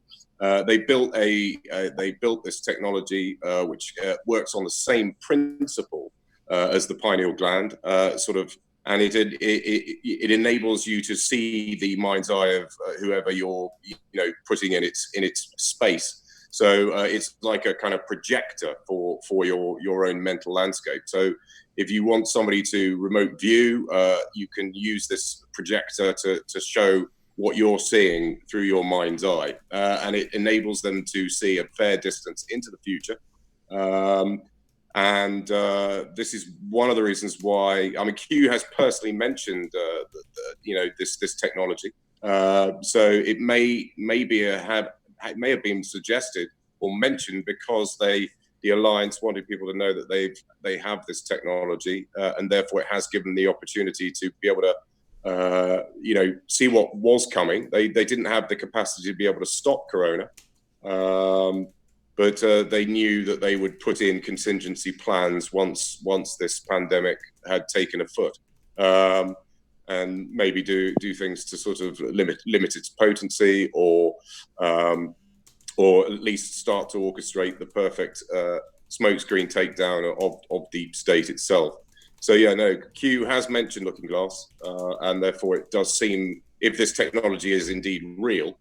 They built this technology which works on the same principle as the pineal gland, and it enables you to see the mind's eye of whoever you're, putting in its space. So it's like a kind of projector for your own mental landscape. So if you want somebody to remote view, you can use this projector to show what you're seeing through your mind's eye, and it enables them to see a fair distance into the future. And this is one of the reasons why, I mean, Q has personally mentioned, this technology. So it may have been suggested or mentioned because the alliance wanted people to know that they have this technology, and therefore it has given the opportunity to be able to see what was coming. They didn't have the capacity to be able to stop Corona, but they knew that they would put in contingency plans once this pandemic had taken a foot, and maybe do things to sort of limit its potency, or at least start to orchestrate the perfect smokescreen takedown of deep state itself. So yeah, no, Q has mentioned Looking Glass, and therefore it does seem, if this technology is indeed real,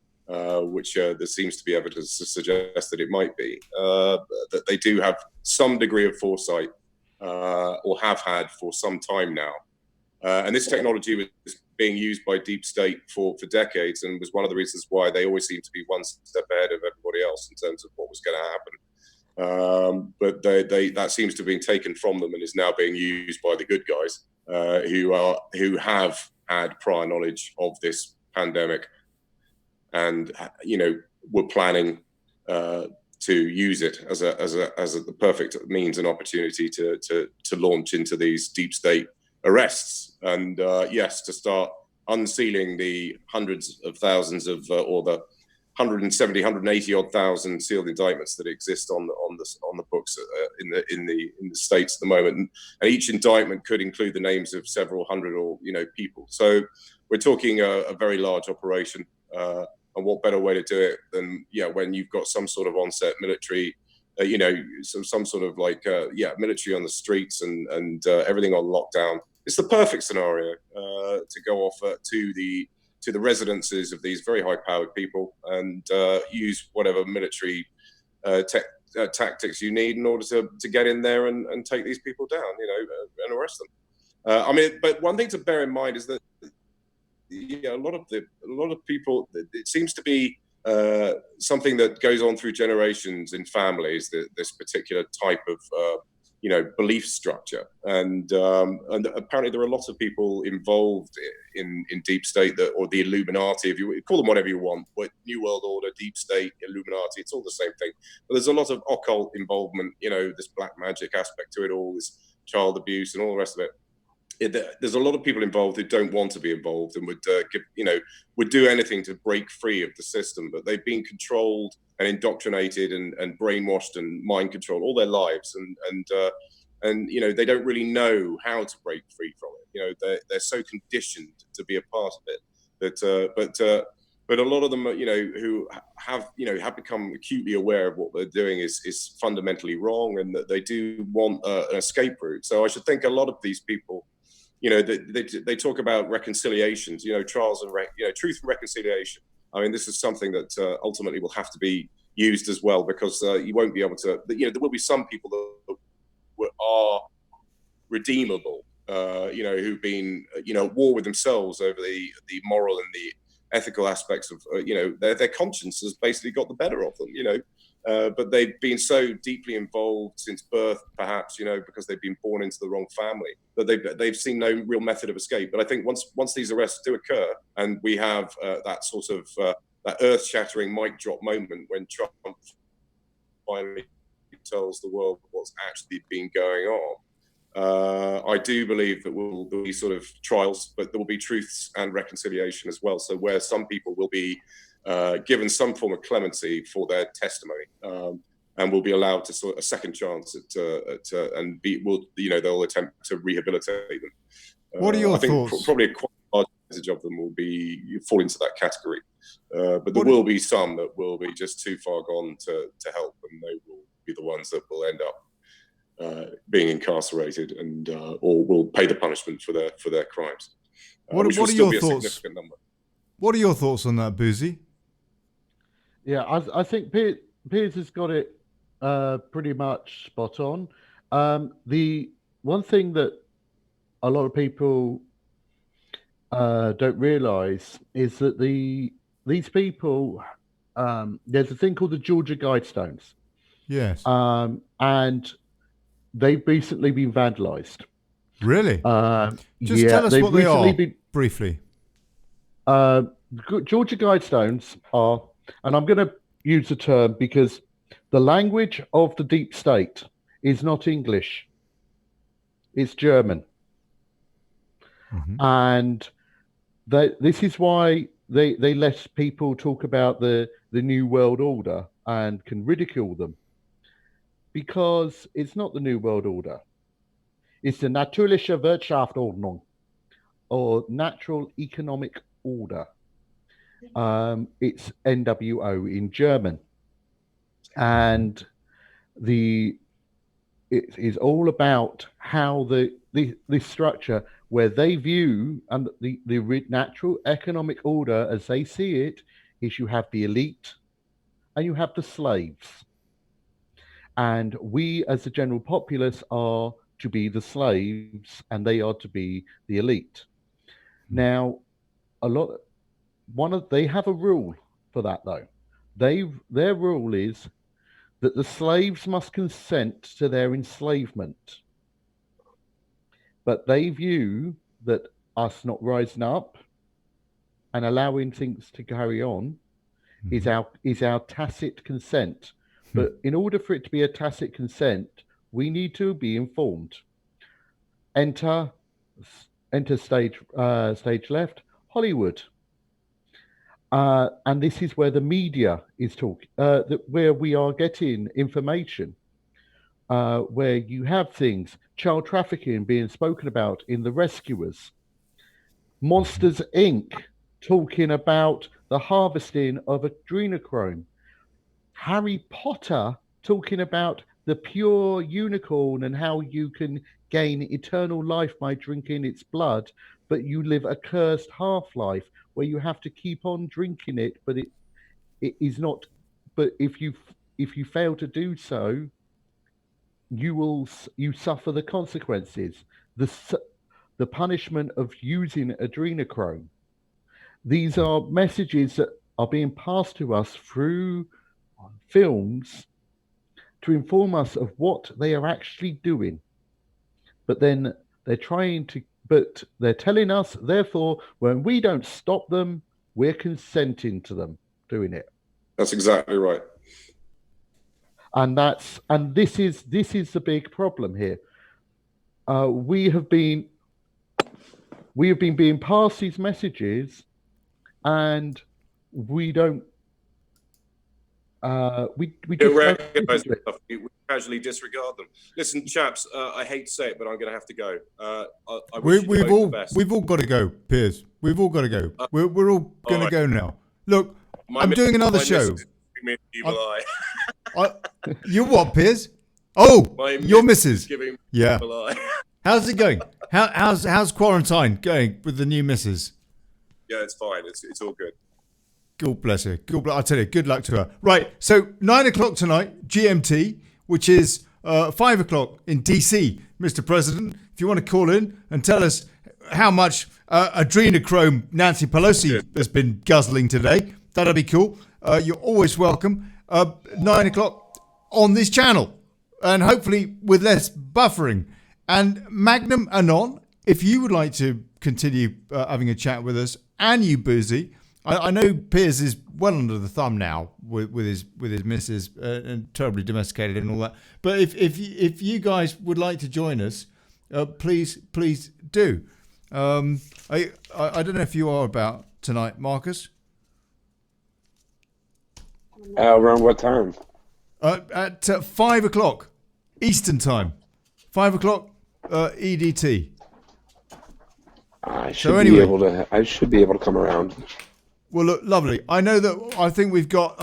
which there seems to be evidence to suggest that it might be, that they do have some degree of foresight, or have had for some time now. And this technology was being used by deep state for decades, and was one of the reasons why they always seemed to be one step ahead of everybody else in terms of what was going to happen. But that seems to have been taken from them and is now being used by the good guys, who have had prior knowledge of this pandemic, and were planning to use it as the perfect means and opportunity to launch into these deep state arrests, and yes, to start unsealing the hundreds of thousands of or the 170, 180 odd thousand sealed indictments that exist on the books in the states at the moment, and each indictment could include the names of several hundred or people. So we're talking a very large operation, and what better way to do it than when you've got some sort of onset military, some sort of military on the streets and everything on lockdown. It's the perfect scenario to go off to the residences of these very high-powered people and use whatever military tactics you need in order to get in there and take these people down, and arrest them. But one thing to bear in mind is that a lot of people, it seems to be something that goes on through generations in families, this particular type of belief structure, and apparently there are lots of people involved in deep state, or the Illuminati, if you call them whatever you want, but New World Order, deep state, Illuminati, it's all the same thing. But there's a lot of occult involvement, this black magic aspect to it all, this child abuse and all the rest of it. There's a lot of people involved who don't want to be involved and would do anything to break free of the system, but they've been controlled and indoctrinated and brainwashed and mind controlled all their lives, and they don't really know how to break free from it. They're so conditioned to be a part of it but a lot of them, who have become acutely aware of what they're doing is fundamentally wrong, and that they do want an escape route. So I should think a lot of these people, they talk about reconciliations, trials and truth and reconciliation. I mean, this is something that ultimately will have to be used as well, because you won't be able to. There will be some people that are redeemable, who've been at war with themselves over the moral and the ethical aspects of their conscience has basically got the better of them. But they've been so deeply involved since birth, perhaps, because they've been born into the wrong family, that they've seen no real method of escape. But I think once these arrests do occur, and we have that sort of that earth-shattering mic drop moment when Trump finally tells the world what's actually been going on, I do believe that there'll be sort of trials, but there will be truths and reconciliation as well. So where some people will be given some form of clemency for their testimony, and will be allowed to sort of a second chance they'll attempt to rehabilitate them. What are your thoughts? I think probably a quite large percentage of them will fall into that category, but there will be some that will be just too far gone to help, and they will be the ones that will end up being incarcerated and or will pay the punishment for their crimes. What are your thoughts? What are your thoughts on that, Boozy? Yeah, I think Piers has got it pretty much spot on. The one thing that a lot of people don't realise is that these people, there's a thing called the Georgia Guidestones, Yes. and they've recently been vandalised. Really? Just Yeah, tell us they've what they recently are been. briefly. Georgia Guidestones are, and I'm going to use the term because the language of the deep state is not English, it's German. Mhm. And this is why they let people talk about the New World Order and can ridicule them, because it's not the New World Order. It's the Natürliche Wirtschaftsordnung, or Natural Economic Order. It's NWO in German. And it is all about how this structure, where they view and the natural economic order as they see it, is you have the elite and you have the slaves. And we as the general populace are to be the slaves and they are to be the elite. Now, they have a rule for that though. Their rule is that the slaves must consent to their enslavement. But they view that us not rising up and allowing things to carry on is our tacit consent. But in order for it to be a tacit consent, we need to be informed. Enter stage left, Hollywood. And this is where the media is talking, where we are getting information, where you have things, child trafficking being spoken about in The Rescuers, Monsters Inc. talking about the harvesting of adrenochrome, Harry Potter talking about the pure unicorn and how you can gain eternal life by drinking its blood, but you live a cursed half-life where you have to keep on drinking it, but it is not. But if you fail to do so, you suffer the consequences. The punishment of using adrenochrome. These are messages that are being passed to us through films to inform us of what they are actually doing. But then they're telling us, therefore, when we don't stop them, we're consenting to them doing it. That's exactly right. And this is the big problem here. We have been being passed these messages, and we don't. We just recognize stuff. We casually disregard them. Listen, chaps, I hate to say it, but I'm going to have to go. We've all got to go, Piers. We've all got to go. We're all going to go now. Look, I'm doing another show. You what, Piers? Oh, your missus. Yeah. How's it going? How's quarantine going with the new missus? Yeah, it's fine. It's all good. God bless her. I tell you, good luck to her. Right, so 9 o'clock tonight, GMT, which is 5 o'clock in DC. Mr. President, if you want to call in and tell us how much adrenochrome Nancy Pelosi has been guzzling today, that'll be cool. You're always welcome. 9 o'clock on this channel, and hopefully with less buffering. And Magnum Anon, if you would like to continue having a chat with us, and you, Boozy, I know Piers is well under the thumb now with his missus and terribly domesticated and all that. But if you guys would like to join us, please do. I don't know if you are about tonight, Marcus. Around what time? At 5 o'clock Eastern time. 5 o'clock EDT. I should be able to come around. Well, look, lovely. I think we've got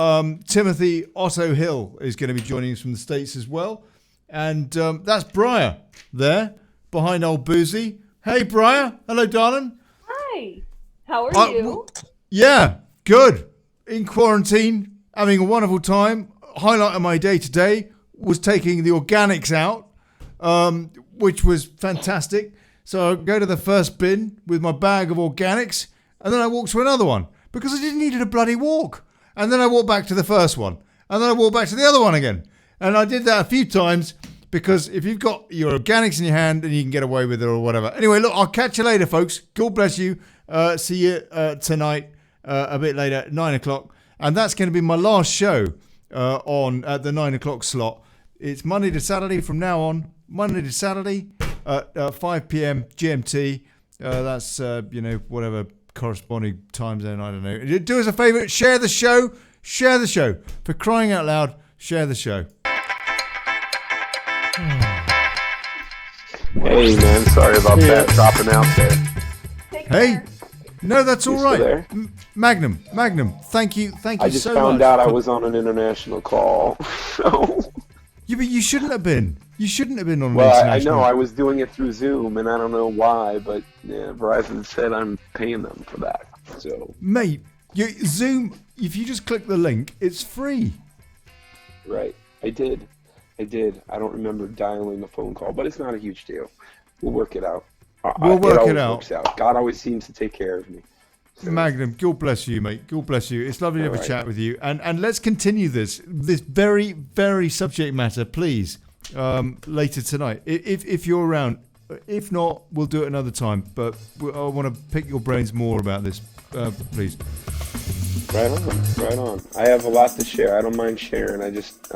Timothy Otto Hill is going to be joining us from the States as well. And that's Briar there behind old Boozy. Hey, Briar. Hello, darling. Hi. How are you? Yeah, good. In quarantine, having a wonderful time. highlight of my day today was taking the organics out, which was fantastic. So I go to the first bin with my bag of organics, and then I walk to another one because I didn't need a bloody walk. And then I walk back to the first one, and then I walk back to the other one again. And I did that a few times because if you've got your organics in your hand, then you can get away with it or whatever. Anyway, look, I'll catch you later, folks. God bless you. See you tonight, a bit later, 9 o'clock. And that's going to be my last show on at the 9 o'clock slot. It's Monday to Saturday from now on. Monday to Saturday at 5 p.m. GMT. That's, whatever corresponding time zone, I don't know. Do us a favour, share the show. Share the show. For crying out loud, share the show. Hey, man, sorry about that dropping out there. Hey, no, that's all right. There? Magnum, thank you so much. I just found out I was on an international call. So. Yeah, but you shouldn't have been. You shouldn't have been on an Well, international. I know I was doing it through Zoom, and I don't know why, but yeah, Verizon said I'm paying them for that. So, mate, Zoom. If you just click the link, it's free. Right, I did. I don't remember dialing the phone call, but it's not a huge deal. We'll work it out. We'll work it out. Works out. God always seems to take care of me. So. Magnum, God bless you, mate. God bless you. It's lovely to have a chat with you. And let's continue this very, very subject matter, please, later tonight. If you're around. If not, we'll do it another time. But I want to pick your brains more about this, please. Right on. I have a lot to share. I don't mind sharing. I just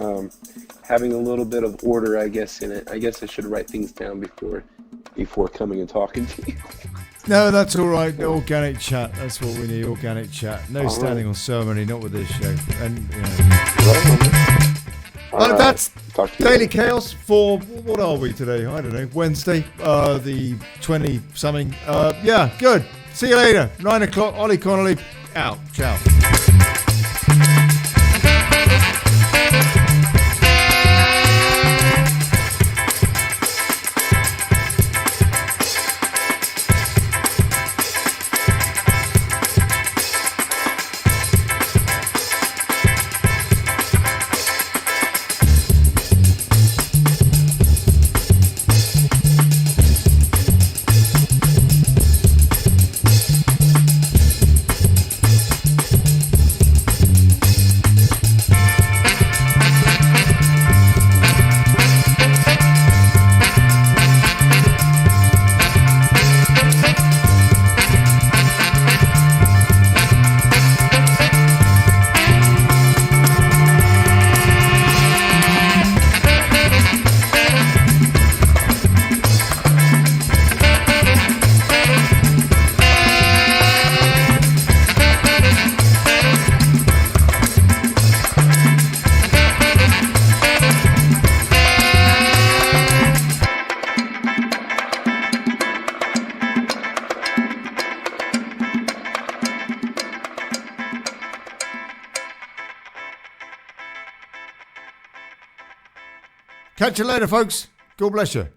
having a little bit of order, I guess, in it. I guess I should write things down before coming and talking to you. No, that's all right. Organic chat. That's what we need. Organic chat. No standing on ceremony. Not with this show. And that's Daily Chaos for what are we today? I don't know. Wednesday, the 20 something. Yeah, good. See you later. 9 o'clock. Olly Connelly out. Ciao. Catch you later, folks. God bless you.